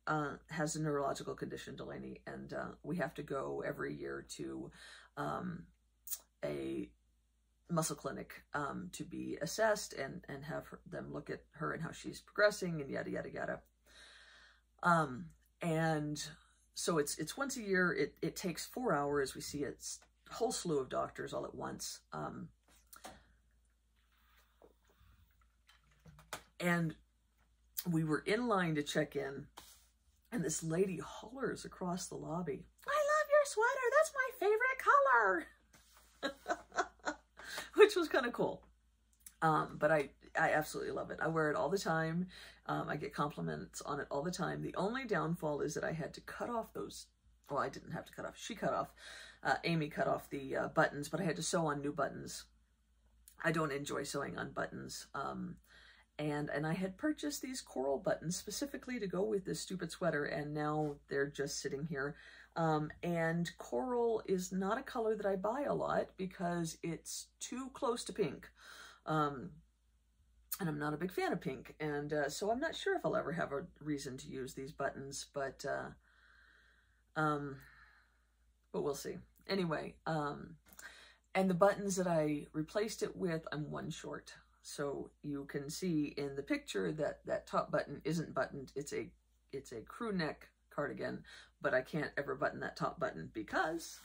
S1: has a neurological condition, Delaney, and we have to go every year to a muscle clinic to be assessed and have them look at her and how she's progressing and yada, yada, yada. And so it's once a year. It takes 4 hours. We see a whole slew of doctors all at once. And we were in line to check in, and this lady hollers across the lobby, "I love your sweater. That's my favorite color." Which was kind of cool. But I absolutely love it. I wear it all the time. I get compliments on it all the time. The only downfall is that I had to cut off those, well, I didn't have to cut off, she cut off, Amy cut off the buttons, but I had to sew on new buttons. I don't enjoy sewing on buttons. And I had purchased these coral buttons specifically to go with this stupid sweater, and now they're just sitting here. And coral is not a color that I buy a lot because it's too close to pink. And I'm not a big fan of pink. And so I'm not sure if I'll ever have a reason to use these buttons, but we'll see. Anyway, and the buttons that I replaced it with, I'm one short. So you can see in the picture that that top button isn't buttoned. It's a crew neck cardigan, but I can't ever button that top button because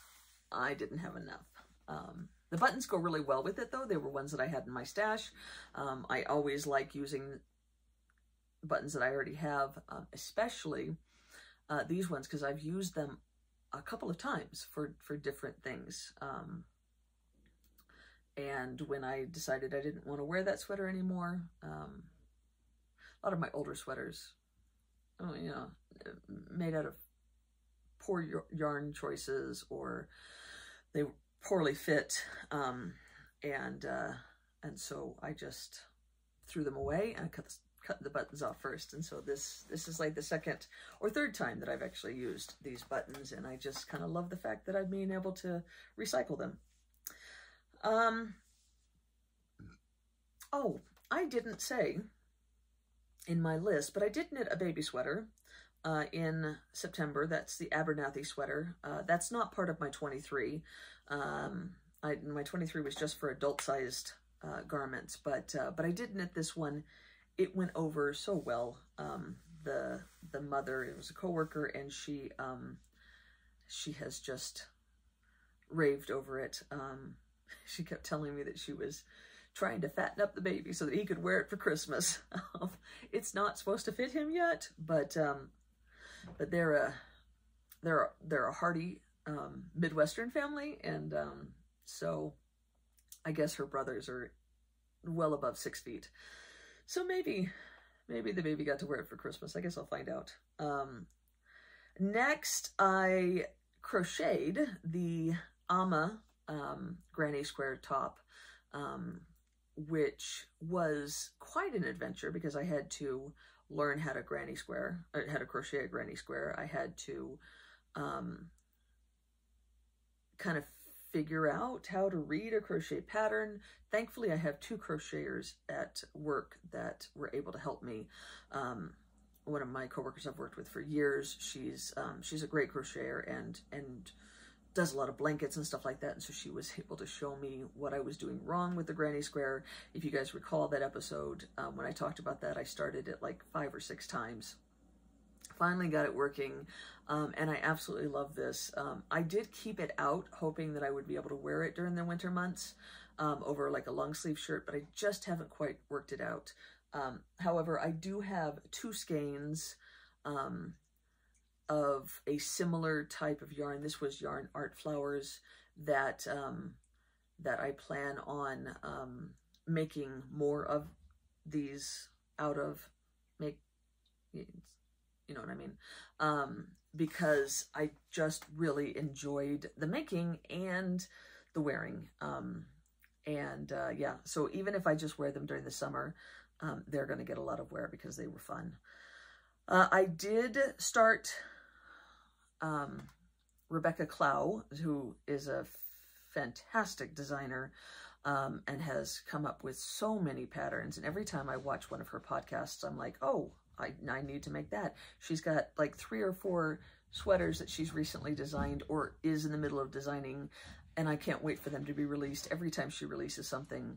S1: I didn't have enough. The buttons go really well with it though. They were ones that I had in my stash. I always like using buttons that I already have, especially these ones, because I've used them a couple of times for different things. And when I decided I didn't want to wear that sweater anymore, a lot of my older sweaters, you know, made out of poor yarn choices, or they poorly fit, and so I just threw them away and cut the buttons off first. And so this is like the second or third time that I've actually used these buttons, and I just kind of love the fact that I've been able to recycle them. Oh, I didn't say in my list, but I did knit a baby sweater in September. That's the Abernathy sweater. That's not part of my 23. My 23 was just for adult-sized garments, but I did knit this one. It went over so well. The mother, it was a coworker, and she has just raved over it. She kept telling me that she was trying to fatten up the baby so that he could wear it for Christmas. It's not supposed to fit him yet, but they're a hardy Midwestern family, and so I guess her brothers are well above 6 feet. So maybe the baby got to wear it for Christmas. I guess I'll find out. Next, I crocheted the Amma granny square top, which was quite an adventure because I had to learn how to crochet a granny square. I had to kind of figure out how to read a crochet pattern. Thankfully, I have 2 crocheters at work that were able to help me. One of my coworkers I've worked with for years, she's a great crocheter and does a lot of blankets and stuff like that, and so she was able to show me what I was doing wrong with the granny square. If you guys recall that episode, when I talked about that, I started it like 5 or 6 times Finally got it working, and I absolutely love this. I did keep it out, hoping that I would be able to wear it during the winter months over like a long sleeve shirt, but I just haven't quite worked it out. However, I do have 2 skeins of a similar type of yarn. This was Yarn Art Flowers that that I plan on making more of these out of. You know what I mean? Because I just really enjoyed the making and the wearing. Yeah, so even if I just wear them during the summer, they're going to get a lot of wear because they were fun. I did start Rebecca Clow, who is a fantastic designer and has come up with so many patterns. And every time I watch one of her podcasts, I'm like, oh, I need to make that. She's got like 3 or 4 sweaters that she's recently designed or is in the middle of designing, and I can't wait for them to be released every time she releases something,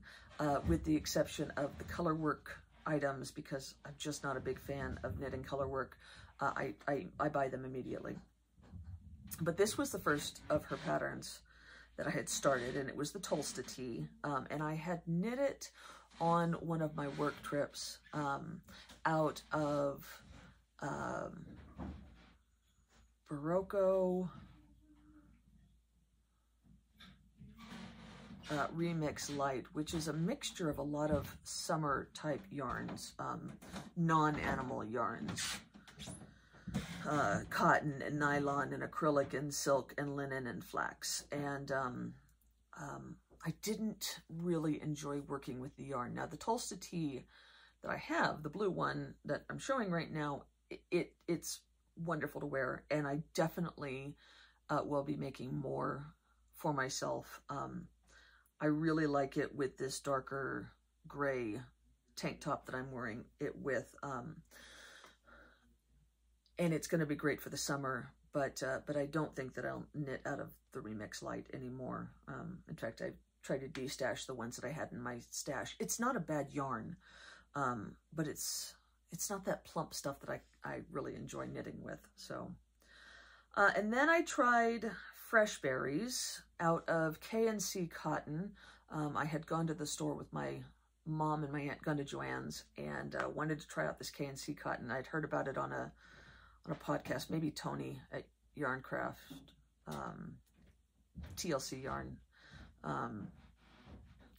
S1: with the exception of the color work items, because I'm just not a big fan of knitting color work. I buy them immediately. But this was the first of her patterns that I had started, and it was the Tolsta tee, and I had knit it on one of my work trips out of Barocco Remix Light, which is a mixture of a lot of summer type yarns, non-animal yarns, cotton and nylon and acrylic and silk and linen and flax. And I didn't really enjoy working with the yarn. Now the Tolsta tee that I have, the blue one that I'm showing right now, it's wonderful to wear, and I definitely will be making more for myself. I really like it with this darker gray tank top that I'm wearing it with, and it's going to be great for the summer, but I don't think that I'll knit out of the Remix Light anymore. In fact, I tried to de-stash the ones that I had in my stash. It's not a bad yarn, but it's not that plump stuff that I really enjoy knitting with. So, and then I tried Fresh Berries out of K&C Cotton. I had gone to the store with my mom and my aunt, gone to Joann's, and wanted to try out this K&C Cotton. I'd heard about it on a podcast, maybe Tony at Yarncraft, TLC Yarn.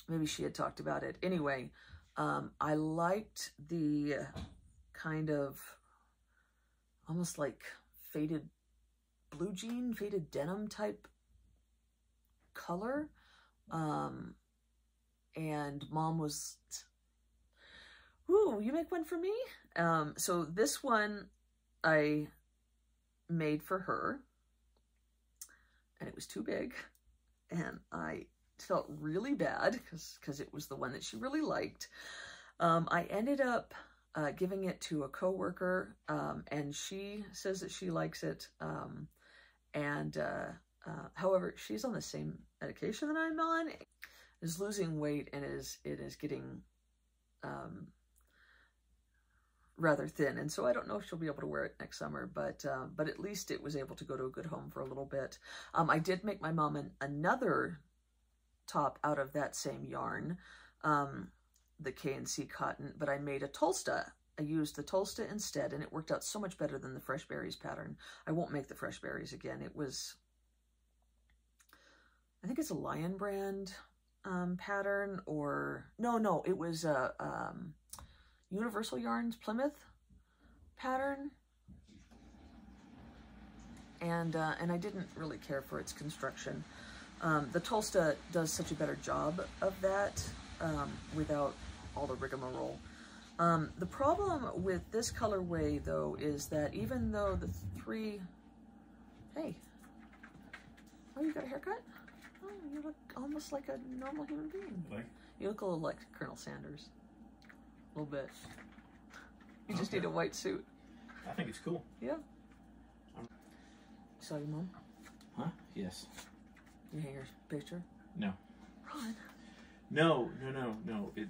S1: Maybe she had talked about it. Anyway, I liked the kind of almost like faded blue jean, faded denim type color. And Mom was, "Ooh, you make one for me?" So this one I made for her, and it was too big, and I felt really bad because it was the one that she really liked. I ended up giving it to a coworker, and she says that she likes it. However, she's on the same medication that I'm on, is losing weight, and it is getting rather thin, and so I don't know if she'll be able to wear it next summer, but at least it was able to go to a good home for a little bit. I did make my mom another top out of that same yarn, the K&C Cotton, but I made a Tolsta. I used the Tolsta instead, and it worked out so much better than the Fresh Berries pattern. I won't make the Fresh Berries again. It was, I think it's a Lion Brand pattern, or no, it was a Universal Yarns Plymouth pattern, and I didn't really care for its construction. The Tolsta does such a better job of that without all the rigmarole. The problem with this colorway, though, is that even though the hey, oh, you got a haircut? Oh, you look almost like a normal human being. Like? You look a little like Colonel Sanders. A little bit. You just need a white suit.
S2: I think it's cool.
S1: Yeah. Saw your mom?
S2: Huh? Yes.
S1: You hang her picture?
S2: No.
S1: Ron.
S2: No.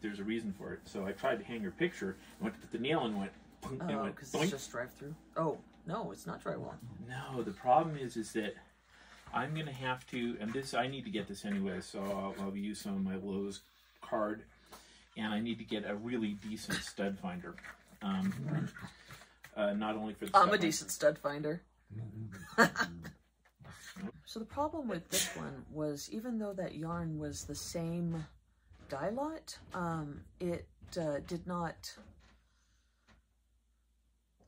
S2: There's a reason for it. So I tried to hang her picture, and went to put the nail and went,
S1: oh, because it's just drive-through? Oh. No, it's not drywall.
S2: No, the problem is that I'm going to have to, and this, I need to get this anyway, so I'll use some of my Lowe's card, and I need to get a really decent stud finder. Not only for the
S1: I'm a decent stud finder. So the problem with this one was, even though that yarn was the same dye lot, it did not,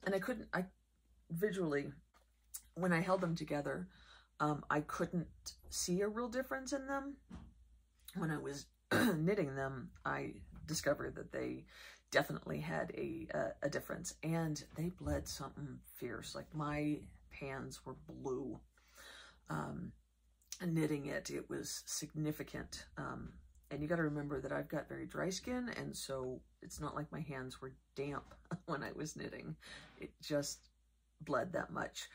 S1: and I visually, when I held them together, I couldn't see a real difference in them. When I was knitting them, I discovered that they definitely had a difference, and they bled something fierce. Like, my hands were blue. Knitting it was significant. And you got to remember that I've got very dry skin, and so it's not like my hands were damp when I was knitting. It just bled that much.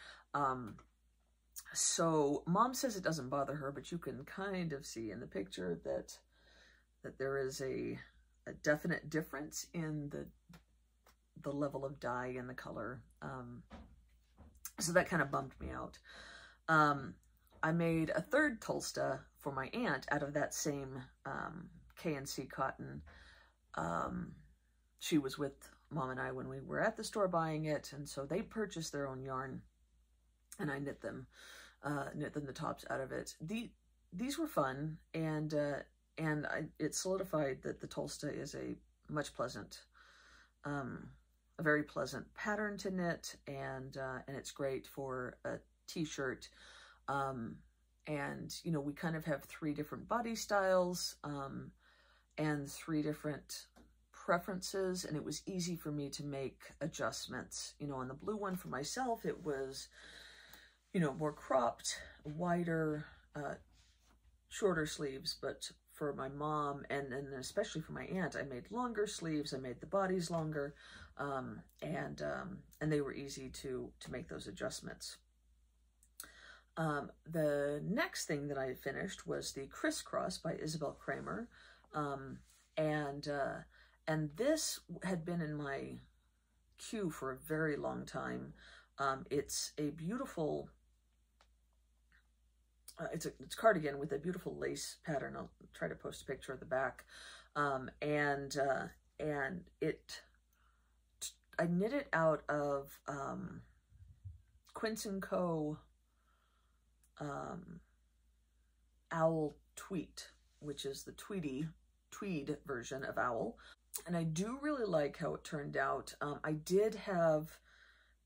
S1: So Mom says it doesn't bother her, but you can kind of see in the picture that there is a definite difference in the level of dye and the color. So that kind of bummed me out. I made a third Tulsta for my aunt out of that same K&C cotton. She was with Mom and I when we were at the store buying it, and so they purchased their own yarn, and I knit them the tops out of it. These were fun, and it solidified that the Tulsta is a much pleasant, a very pleasant pattern to knit, and it's great for a t-shirt. And, you know, we kind of have 3 different body styles, and 3 different preferences, and it was easy for me to make adjustments. You know, on the blue one for myself, it was, you know, more cropped, wider, shorter sleeves, but for my mom, and especially for my aunt, I made longer sleeves. I made the bodies longer, and they were easy to make those adjustments. The next thing that I finished was the Crisscross by Isabel Kramer, and this had been in my queue for a very long time. It's a beautiful, it's cardigan with a beautiful lace pattern. I'll try to post a picture of the back, and I knit it out of Quince & Co. Owl Tweet, which is the tweed version of Owl. And I do really like how it turned out. I did have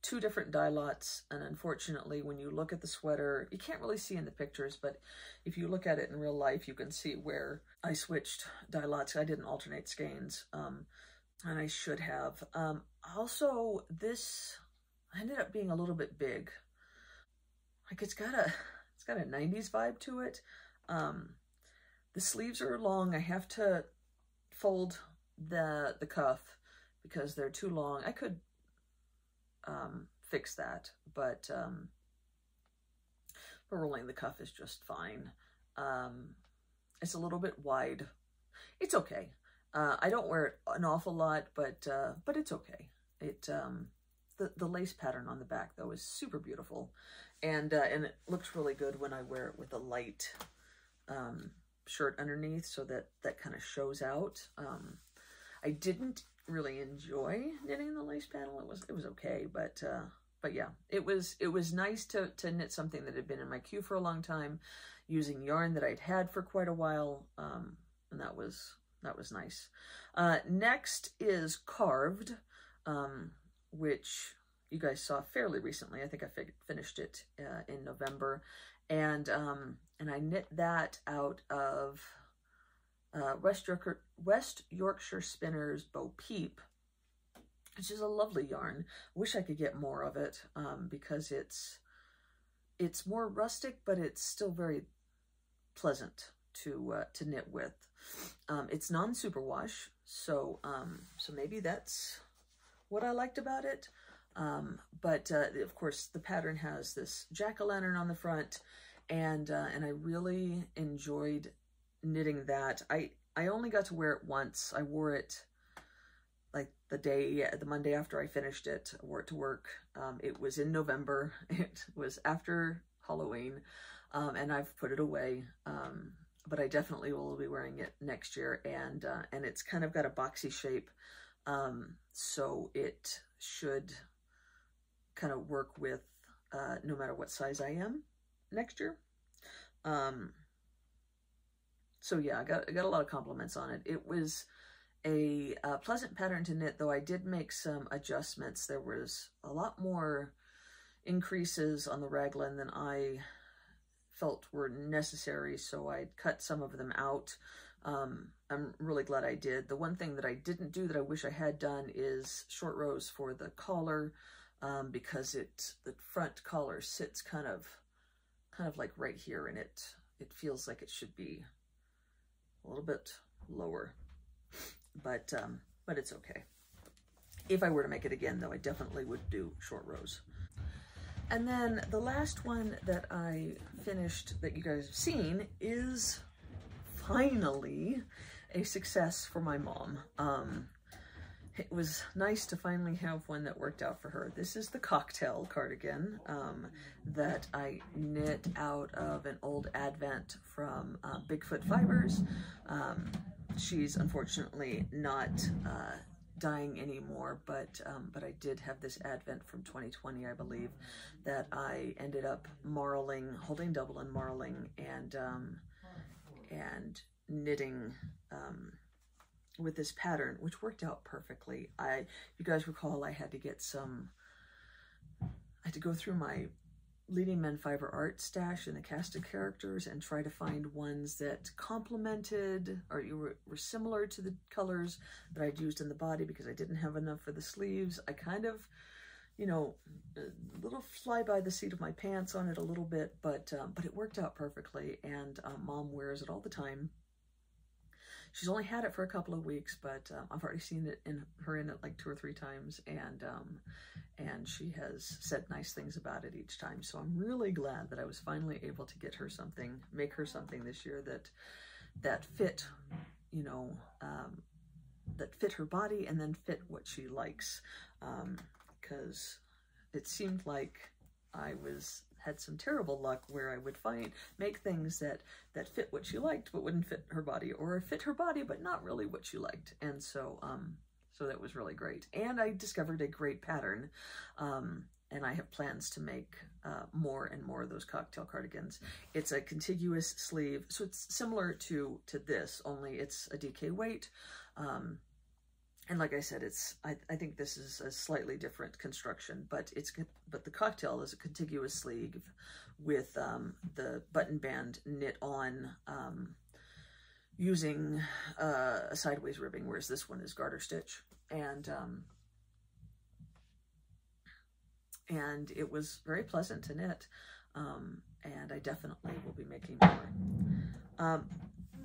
S1: 2 different dye lots, and unfortunately when you look at the sweater, you can't really see in the pictures, but if you look at it in real life, you can see where I switched dye lots. I didn't alternate skeins, and I should have. Also, this ended up being a little bit big. Like, it's got a 90s vibe to it. The sleeves are long. I have to fold the cuff because they're too long. I could fix that, but rolling the cuff is just fine. It's a little bit wide. It's okay. I don't wear it an awful lot, but it's okay. The lace pattern on the back though is super beautiful, and it looks really good when I wear it with a light shirt underneath, so that kind of shows out. I didn't really enjoy knitting the lace panel. It was okay, but yeah, it was nice to knit something that had been in my queue for a long time, using yarn that I'd had for quite a while, and that was nice. Next is Carved, which you guys saw fairly recently. I think I finished it in November, and I knit that out of West Yorkshire Spinners Bo Peep, which is a lovely yarn. Wish I could get more of it, because it's more rustic, but it's still very pleasant to knit with. It's non-superwash, so maybe that's what I liked about it. But of course the pattern has this jack-o'-lantern on the front, and I really enjoyed knitting that. I only got to wear it once. I wore it like the Monday after I finished it, wore it to work. It was in November. It was after Halloween, and I've put it away. But I definitely will be wearing it next year, and it's kind of got a boxy shape, so it should kind of work with no matter what size I am next year. So yeah, I got a lot of compliments on it. It was a pleasant pattern to knit, though I did make some adjustments. There was a lot more increases on the raglan than I felt were necessary, so I cut some of them out. I'm really glad I did. The one thing that I didn't do that I wish I had done is short rows for the collar, because the front collar sits kind of like right here, and it feels like it should be a little bit lower, but it's okay. If I were to make it again, though, I definitely would do short rows. And then the last one that I finished that you guys have seen is finally a success for my mom. It was nice to finally have one that worked out for her. This is the cocktail cardigan that I knit out of an old Advent from Bigfoot Fibers. She's unfortunately not dying anymore, but I did have this Advent from 2020, I believe, that I ended up marling, holding double and marling, and knitting with this pattern, which worked out perfectly. You guys recall I had to go through my Leading Men Fiber art stash in the cast of characters and try to find ones that complemented or were similar to the colors that I'd used in the body, because I didn't have enough for the sleeves. I kind of, you know, a little fly by the seat of my pants on it a little bit, but it worked out perfectly, and Mom wears it all the time. She's only had it for a couple of weeks, but I've already seen her in it like 2 or 3 times, and she has said nice things about it each time. So I'm really glad that I was finally able to get her something, make her something this year that fit, you know, that fit her body and then fit what she likes, because it seemed like I had some terrible luck where I would make things that fit what she liked but wouldn't fit her body, or fit her body but not really what she liked. And so so that was really great. And I discovered a great pattern, and I have plans to make more and more of those cocktail cardigans. It's a contiguous sleeve, so it's similar to this, only it's a DK weight. And like I said, I think this is a slightly different construction, but the cocktail is a contiguous sleeve with the button band knit on using a sideways ribbing, whereas this one is garter stitch. And it was very pleasant to knit, and I definitely will be making more.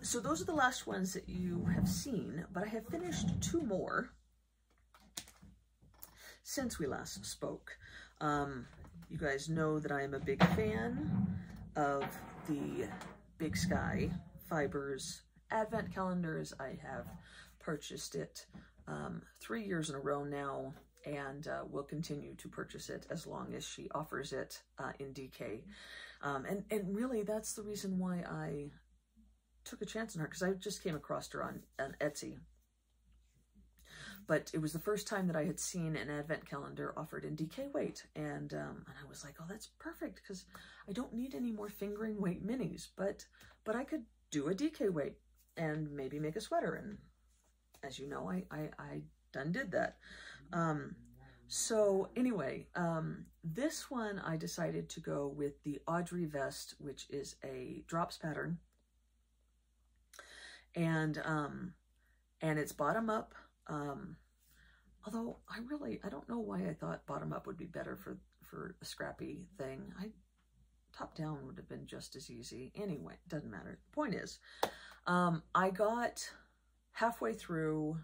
S1: So those are the last ones that you have seen, but I have finished 2 more since we last spoke. You guys know that I am a big fan of the Big Sky Fibers Advent calendars. I have purchased it 3 years in a row now, and will continue to purchase it as long as she offers it in DK. And really, that's the reason why I took a chance on her, because I just came across her on Etsy. But it was the first time that I had seen an Advent calendar offered in DK weight, and I was like, oh, that's perfect, because I don't need any more fingering weight minis, but I could do a DK weight and maybe make a sweater, and as you know, I done did that. So anyway, this one I decided to go with the Audrey vest, which is a drops pattern, and it's bottom up. Although I don't know why I thought bottom up would be better for a scrappy thing. Top down would have been just as easy. Anyway, doesn't matter. Point is, I got halfway through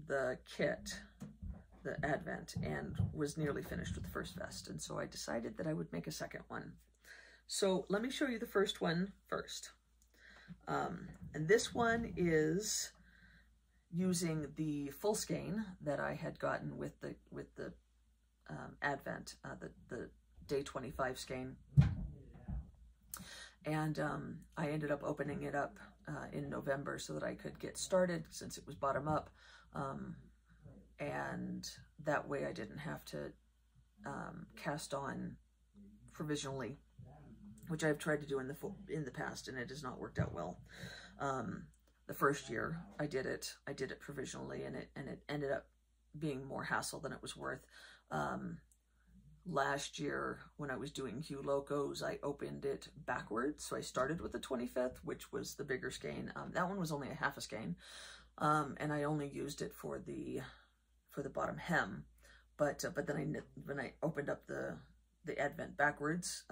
S1: the kit, the Advent, and was nearly finished with the first vest. And so I decided that I would make a second one. So let me show you the first one first. And this one is using the full skein that I had gotten with the Advent, the day 25 skein. And I ended up opening it up in November so that I could get started, since it was bottom up. And that way I didn't have to cast on provisionally, which I've tried to do in the past, and it has not worked out well. The first year I did it provisionally, and it ended up being more hassle than it was worth. Last year, when I was doing Hue Locos, I opened it backwards. So I started with the 25th, which was the bigger skein. That one was only a half a skein, and I only used it for the bottom hem. But then when I opened up the Advent backwards,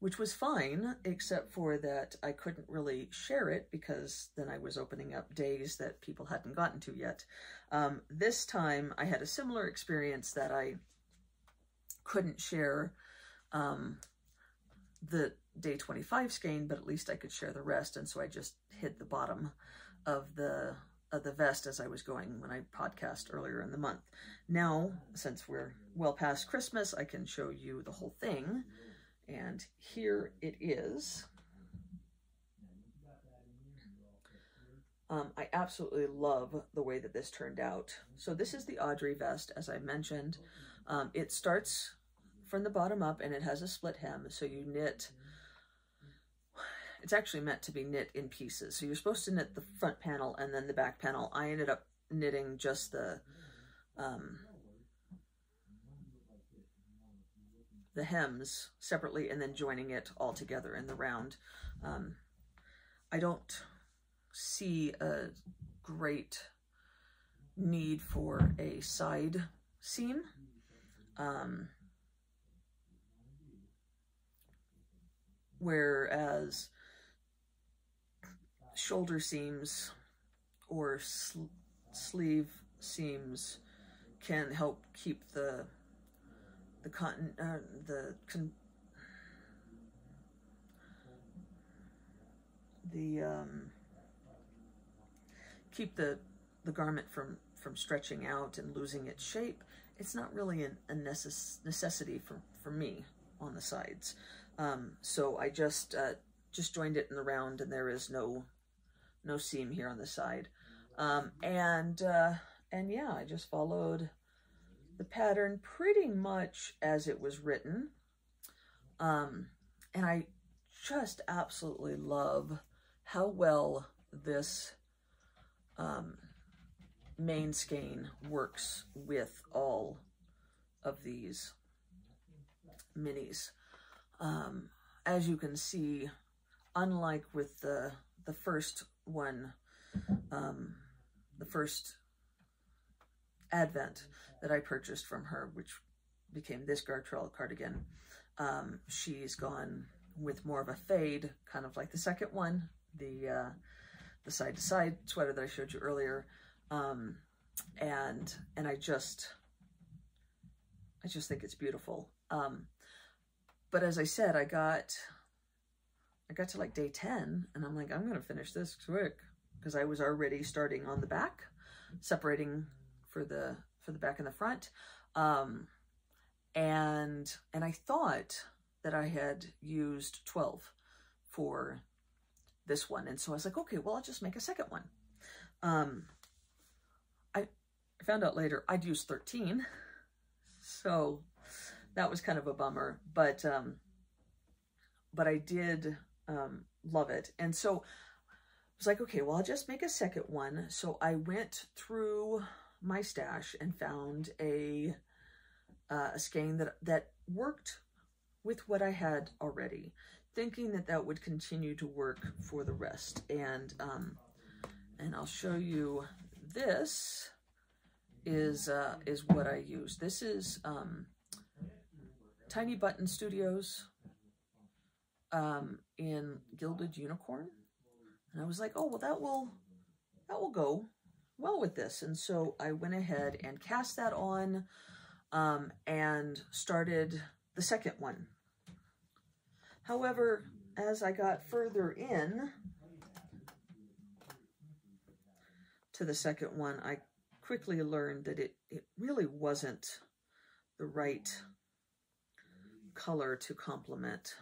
S1: which was fine, except for that I couldn't really share it because then I was opening up days that people hadn't gotten to yet. This time I had a similar experience that I couldn't share the day 25 skein, but at least I could share the rest, and so I just hid the bottom of the vest as I was going when I podcast earlier in the month. Now, since we're well past Christmas, I can show you the whole thing, and here it is. I absolutely love the way that this turned out. So this is the Audrey vest, as I mentioned. It starts from the bottom up, and it has a split hem, so you knit. It's actually meant to be knit in pieces. So you're supposed to knit the front panel and then the back panel. I ended up knitting just the hems separately and then joining it all together in the round. I don't see a great need for a side seam. Whereas shoulder seams or sleeve seams can help keep keep the garment from stretching out and losing its shape. It's not really a necessity for me on the sides. So I just joined it in the round, and there is no seam here on the side. And yeah, I just followed the pattern pretty much as it was written. And I just absolutely love how well this main skein works with all of these minis. As you can see, unlike with the first one, the first Advent that I purchased from her, which became this Gartrell cardigan, she's gone with more of a fade, kind of like the second one, the side-to-side sweater that I showed you earlier. And I just think it's beautiful. But as I said, I got to like day 10, and I'm like, I'm gonna finish this quick, because I was already starting on the back, separating for the back and the front. And I thought that I had used 12 for this one, and so I was like, okay, well, I'll just make a second one. I found out later I'd used 13, so that was kind of a bummer, but I did love it. And so I was like, okay, well, I'll just make a second one. So I went through my stash and found a skein that worked with what I had already, thinking that would continue to work for the rest. And I'll show you, this is what I use. This is Tiny Button Studios in Gilded Unicorn. And I was like, oh, well, that will go well with this. And so I went ahead and cast that on and started the second one. However, as I got further in, to the second one, I quickly learned that it really wasn't the right color to complement.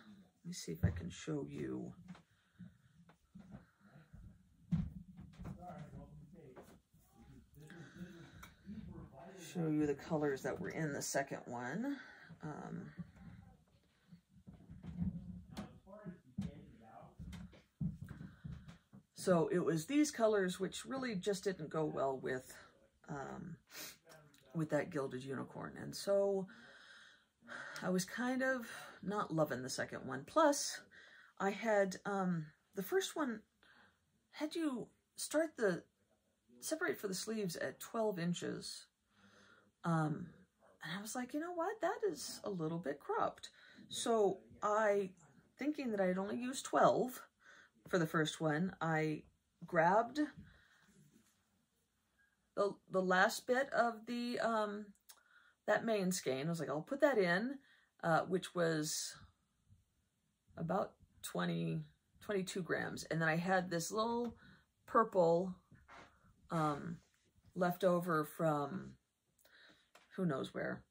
S1: Let me see if I can show you. Show you the colors that were in the second one. So it was these colors, which really just didn't go well with that Gilded Unicorn. And so I was kind of not loving the second one. Plus, I had, the first one had you separate for the sleeves at 12 inches. And I was like, you know what, that is a little bit cropped. So thinking that I had only used 12 for the first one, I grabbed the last bit of the, that main skein. I was like, I'll put that in, which was about 22 grams. And then I had this little purple, left over from who knows where.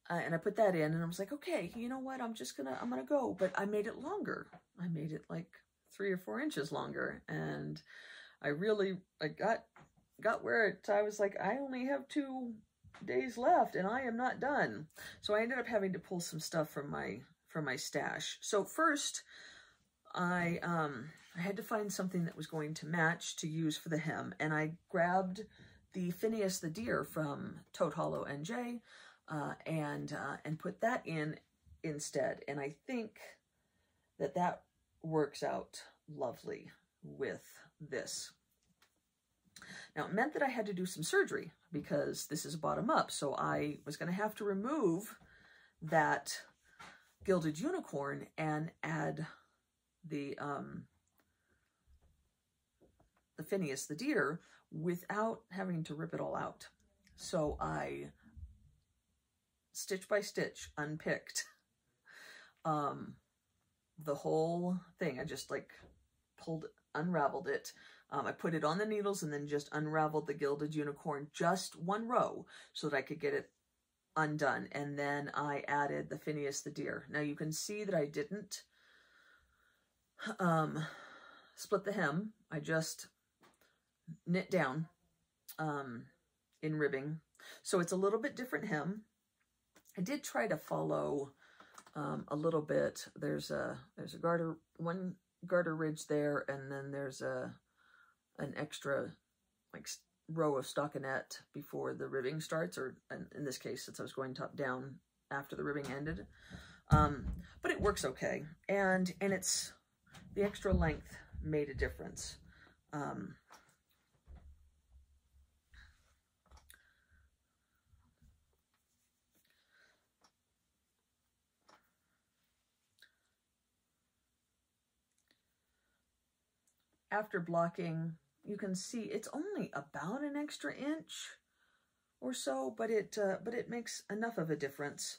S1: And I put that in and I was like, okay, you know what? I'm gonna go. But I made it longer. I made it like 3 or 4 inches longer. And I got where I was like, I only have 2 days left and I am not done. So I ended up having to pull some stuff from my stash. So first I had to find something that was going to match to use for the hem. And I grabbed the Phineas the Deer from Toad Hollow NJ, and put that in instead. And I think that works out lovely with this. Now, it meant that I had to do some surgery because this is bottom up. So I was going to have to remove that Gilded Unicorn and add the Phineas the Deer without having to rip it all out. So I, stitch by stitch, unpicked the whole thing. I just like unraveled it. I put it on the needles and then just unraveled the Gilded Unicorn, just one row, so that I could get it undone. And then I added the Phineas the Deer. Now you can see that I didn't split the hem. I just knit down in ribbing. So it's a little bit different hem. I did try to follow a little bit. There's a one garter ridge there, and then there's an extra like row of stockinette before the ribbing starts, or in this case, since I was going top down after the ribbing ended. But it works okay, and it's the extra length made a difference. After blocking, you can see it's only about an extra inch or so, but it makes enough of a difference.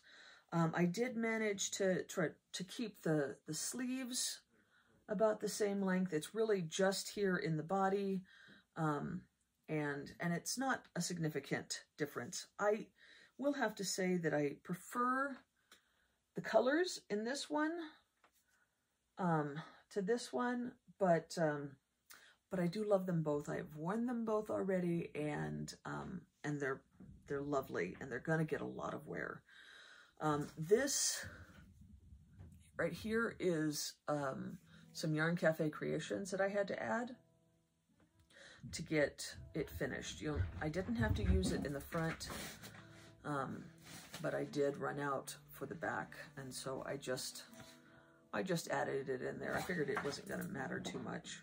S1: I did manage to try to keep the sleeves about the same length. It's really just here in the body, and it's not a significant difference. I will have to say that I prefer the colors in this one to this one, but I do love them both. I've worn them both already, and they're lovely, and they're gonna get a lot of wear. This right here is some Yarn Cafe creations that I had to add to get it finished. I didn't have to use it in the front, but I did run out for the back, and so I just added it in there. I figured it wasn't going to matter too much.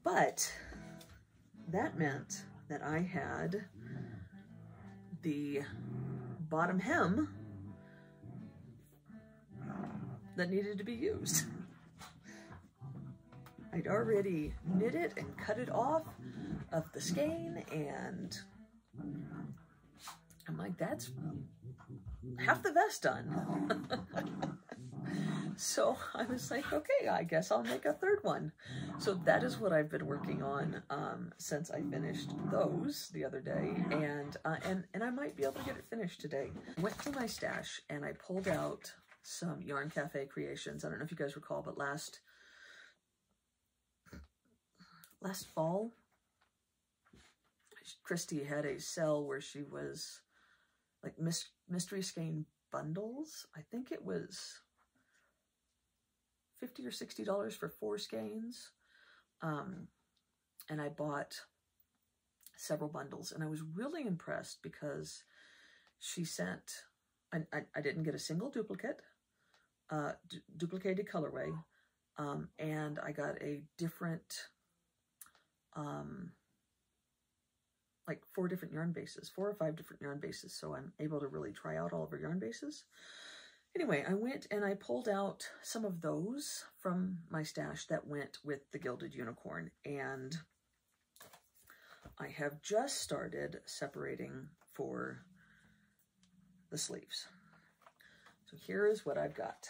S1: But that meant that I had the bottom hem that needed to be used. I'd already knit it and cut it off of the skein, and I'm like, that's half the vest done. So I was like, okay, I guess I'll make a third one. So that is what I've been working on since I finished those the other day, and I might be able to get it finished today. Went to my stash and I pulled out some Yarn Cafe creations. I don't know if you guys recall, but last fall, Christy had a sale where she was like mystery skein bundles. I think it was $50 or $60 for 4 skeins. And I bought several bundles, and I was really impressed because she sent, I didn't get a single duplicate, duplicated colorway, and I got a different, like 4 different yarn bases, 4 or 5 different yarn bases, so I'm able to really try out all of her yarn bases. Anyway, I went and I pulled out some of those from my stash that went with the Gilded Unicorn, and I have just started separating for the sleeves. So here is what I've got.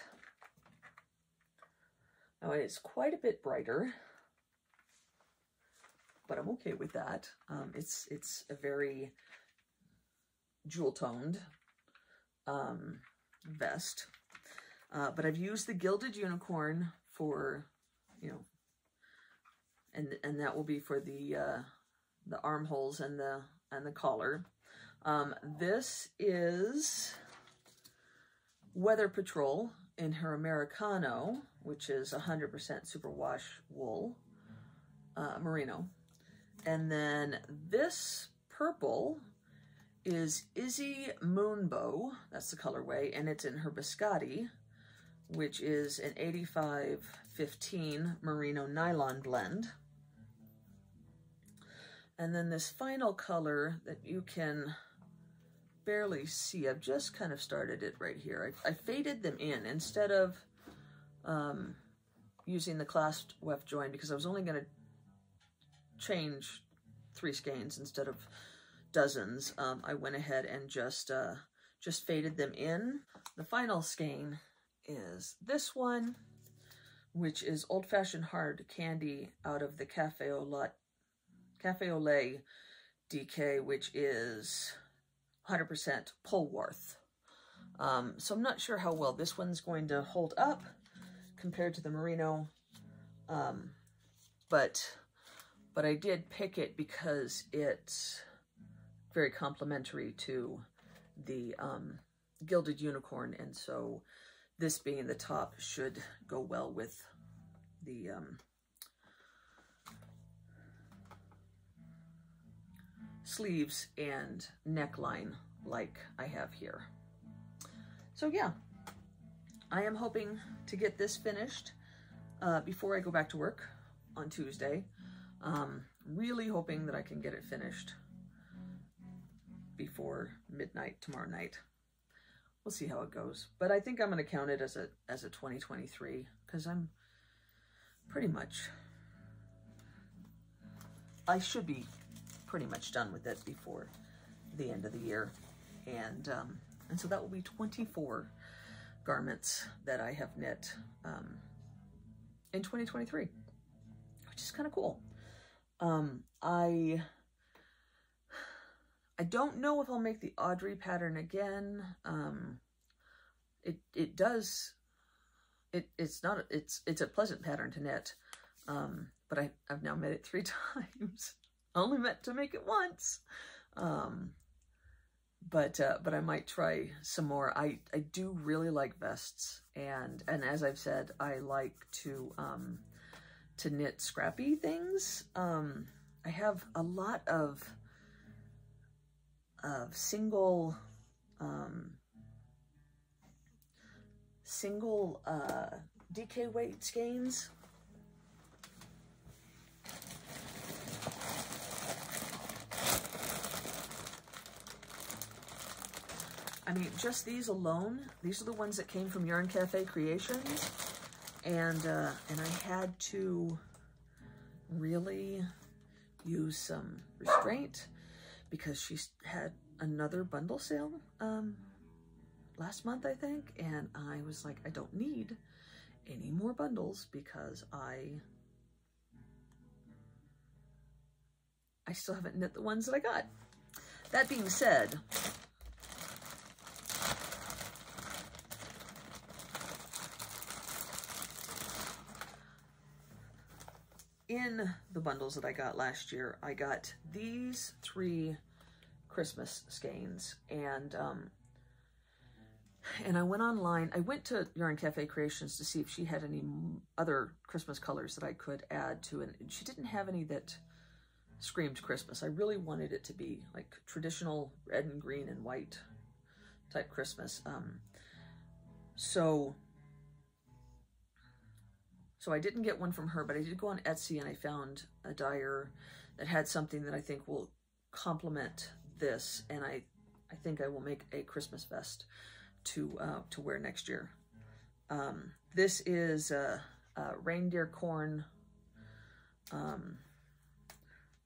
S1: Now it's quite a bit brighter, but I'm okay with that. It's a very jewel-toned vest, but I've used the Gilded Unicorn for, you know, and that will be for the armholes and the collar. This is Weather Patrol in her Americano, which is 100% superwash wool, merino. And then this purple is Izzy Moonbow, that's the colorway, and it's in her Biscotti, which is an 85-15 merino nylon blend. And then this final color that you can barely see, I've just kind of started it right here. I faded them in instead of using the clasped weft join, because I was only going to change 3 skeins instead of dozens. I went ahead and just faded them in. The final skein is this one, which is Old Fashioned Hard Candy out of the Cafe au Lait DK, which is 100% Polwarth. So I'm not sure how well this one's going to hold up compared to the merino, but I did pick it because it's very complementary to the Gilded Unicorn, and so this being the top should go well with the sleeves and neckline like I have here. So yeah, I am hoping to get this finished before I go back to work on Tuesday. Really hoping that I can get it finished before midnight tomorrow night. We'll see how it goes, but I think I'm going to count it as a 2023, because I'm pretty much, I should be pretty much done with it before the end of the year, and so that will be 24 garments that I have knit in 2023, which is kind of cool. I don't know if I'll make the Audrey pattern again. It's a pleasant pattern to knit, but I've now made it 3 times. I only meant to make it once, but I might try some more. I do really like vests, and as I've said, I like to knit scrappy things. I have a lot of single DK weight skeins. I mean, just these alone, these are the ones that came from Yarn Cafe Creations, and I had to really use some restraint because she had another bundle sale last month, I think, and I was like, I don't need any more bundles because I still haven't knit the ones that I got. That being said, in the bundles that I got last year, I got these 3 Christmas skeins, and I went online. I went to Yarn Cafe Creations to see if she had any other Christmas colors that I could add to it. And she didn't have any that screamed Christmas. I really wanted it to be like traditional red and green and white type Christmas. So I didn't get one from her, but I did go on Etsy and I found a dyer that had something that I think will complement this, and I think I will make a Christmas vest to wear next year. This is reindeer corn.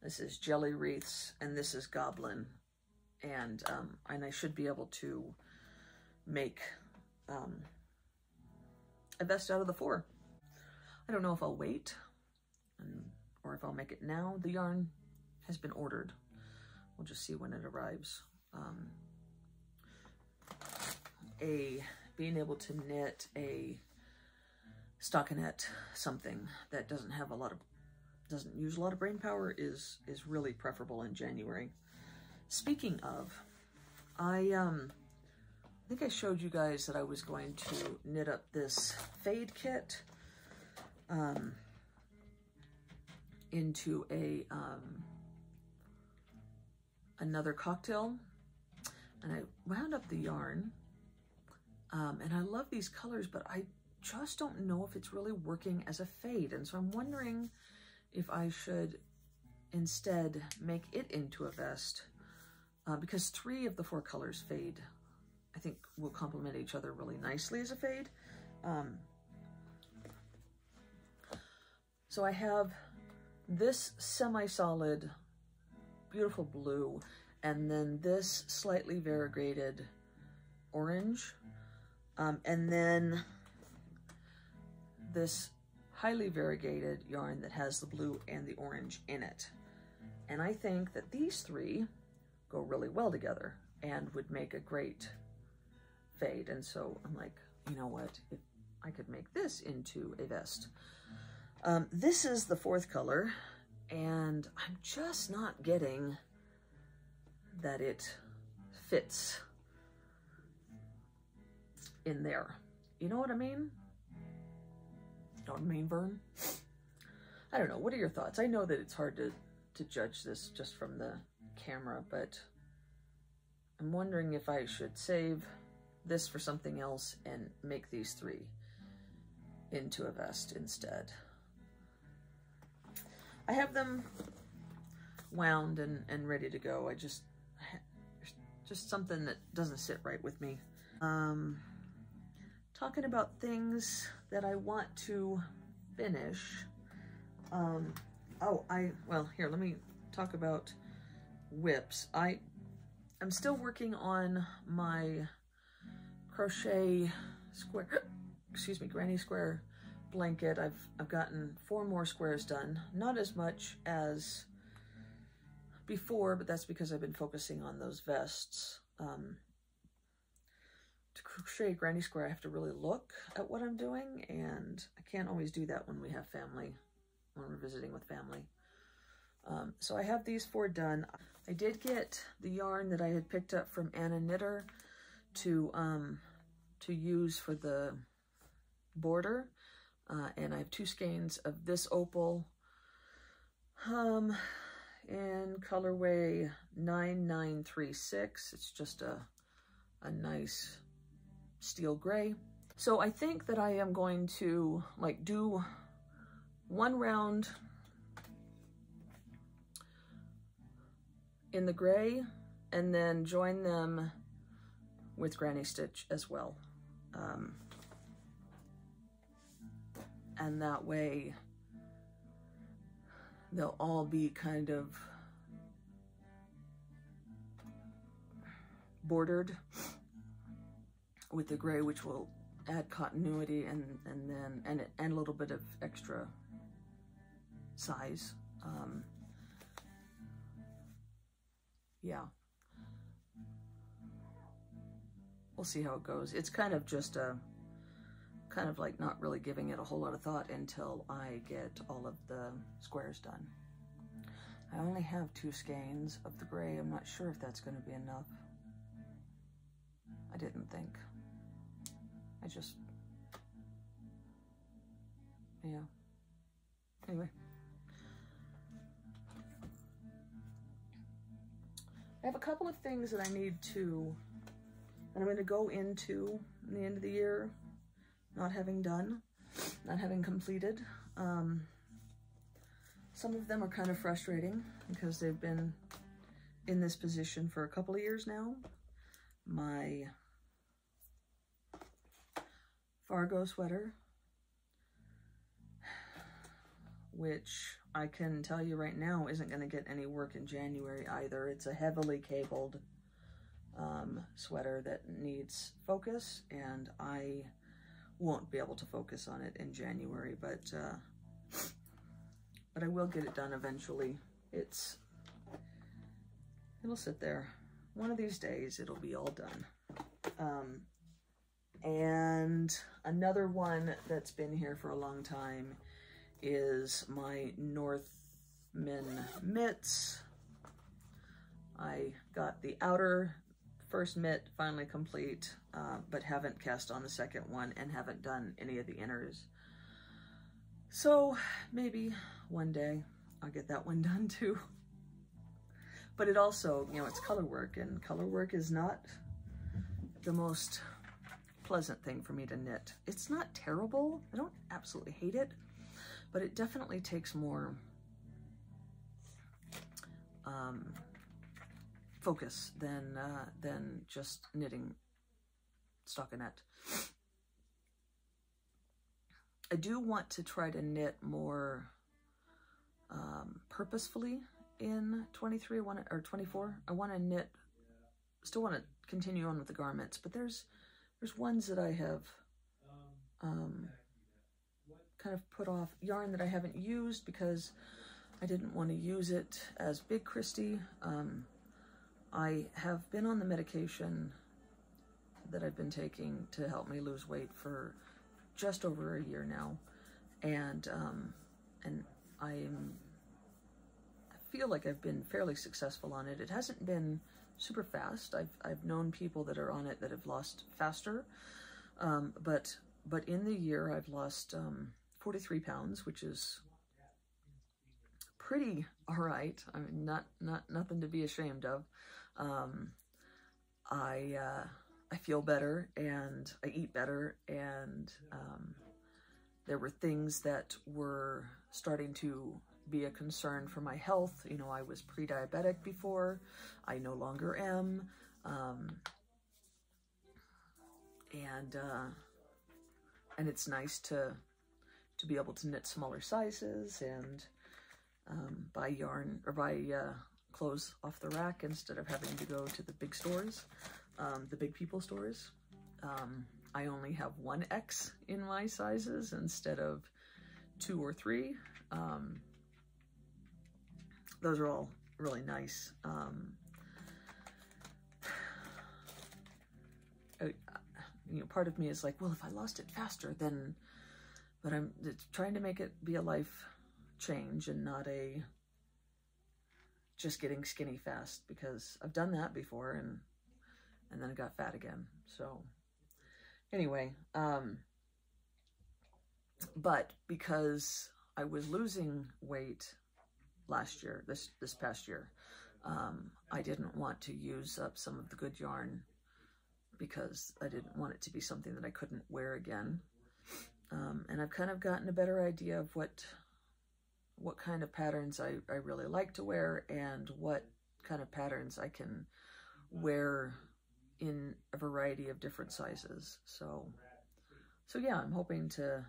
S1: This is jelly wreaths, and this is goblin, and I should be able to make a vest out of the 4. I don't know if I'll wait or if I'll make it now. The yarn has been ordered. We'll just see when it arrives. Being able to knit a stockinette, something that doesn't use a lot of brain power, is really preferable in January. Speaking of, I think I showed you guys that I was going to knit up this fade kit into another cocktail, and I wound up the yarn, and I love these colors, but I just don't know if it's really working as a fade, and so I'm wondering if I should instead make it into a vest, because 3 of the 4 colors fade, I think, will complement each other really nicely as a fade. So I have this semi-solid, beautiful blue, and then this slightly variegated orange, and then this highly variegated yarn that has the blue and the orange in it. And I think that these 3 go really well together and would make a great fade. And so I'm like, you know what, if I could make this into a vest. This is the 4th color, and I'm just not getting that it fits in there. You know what I mean? You know what I mean, Vern? I don't know. What are your thoughts? I know that it's hard to judge this just from the camera, but I'm wondering if I should save this for something else and make these 3 into a vest instead. I have them wound and ready to go. Just something that doesn't sit right with me. Talking about things that I want to finish. Well, here, let me talk about whips. I'm still working on my crochet square, excuse me, granny square blanket. I've gotten 4 more squares done. Not as much as before, but that's because I've been focusing on those vests. To crochet a granny square, I have to really look at what I'm doing, and I can't always do that when we have family, when we're visiting with family. So I have these 4 done. I did get the yarn that I had picked up from Anna Knitter to use for the border, and I have 2 skeins of this opal in colorway 9936. It's just a nice steel gray. So I think that I am going to like do 1 round in the gray and then join them with granny stitch as well. And that way they'll all be kind of bordered with the gray, which will add continuity and a little bit of extra size. Yeah. We'll see how it goes. It's kind of just kind of like not really giving it a whole lot of thought until I get all of the squares done. I only have 2 skeins of the gray. I'm not sure if that's going to be enough. I didn't think. Yeah. Anyway. I have a couple of things that I need to, that I'm going to go into in the end of the year, not having done, not having completed. Some of them are kind of frustrating because they've been in this position for a couple of years now. My Fargo sweater, which I can tell you right now isn't going to get any work in January either. It's a heavily cabled sweater that needs focus, and I won't be able to focus on it in January, but I will get it done eventually. It'll sit there. One of these days it'll be all done. And another one that's been here for a long time is my Northman mitts. I got the outer first mitt finally complete, but haven't cast on the second one and haven't done any of the inners. So maybe one day I'll get that one done too. But it also, you know, it's color work, and color work is not the most pleasant thing for me to knit. It's not terrible. I don't absolutely hate it, but it definitely takes more focus than just knitting stockinette. I do want to try to knit more purposefully in 23 or 24. I want to knit, still want to continue on with the garments, but there's ones that I have kind of put off, yarn that I haven't used because I didn't want to use it as Big Christy. I have been on the medication that I've been taking to help me lose weight for just over a year now, and I feel like I've been fairly successful on it. It hasn't been super fast. I've known people that are on it that have lost faster, but in the year I've lost 43 pounds, which is pretty all right. I mean, not nothing to be ashamed of. I feel better and I eat better, and there were things that were starting to be a concern for my health. You know, I was pre-diabetic before. I no longer am. And it's nice to be able to knit smaller sizes and buy yarn or buy clothes off the rack instead of having to go to the big stores, the big people stores. I only have 1X in my sizes instead of 2 or 3. Those are all really nice. You know, part of me is like, well, if I lost it faster, then, but I'm trying to make it be a life change and not a just getting skinny fast, because I've done that before and then I got fat again. So anyway, but because I was losing weight last year, this past year, I didn't want to use up some of the good yarn because I didn't want it to be something that I couldn't wear again. And I've kind of gotten a better idea of what kind of patterns I really like to wear and what kind of patterns I can wear in a variety of different sizes. So yeah, I'm hoping to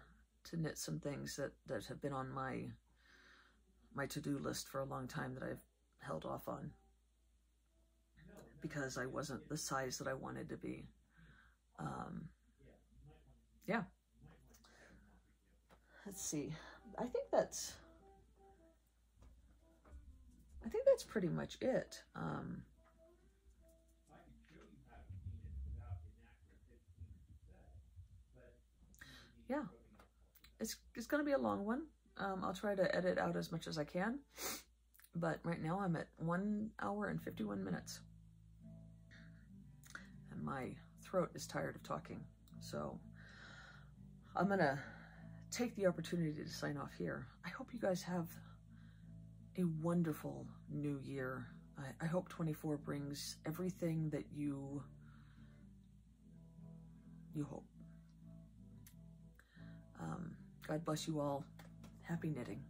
S1: knit some things that have been on my to-do list for a long time that I've held off on because I wasn't the size that I wanted to be. Yeah. Let's see. I think that's pretty much it. Yeah, it's going to be a long one. I'll try to edit out as much as I can, but right now I'm at 1 hour and 51 minutes. And my throat is tired of talking, so I'm going to take the opportunity to sign off here. I hope you guys have a wonderful new year. I hope 24 brings everything that you hope. God bless you all. Happy knitting.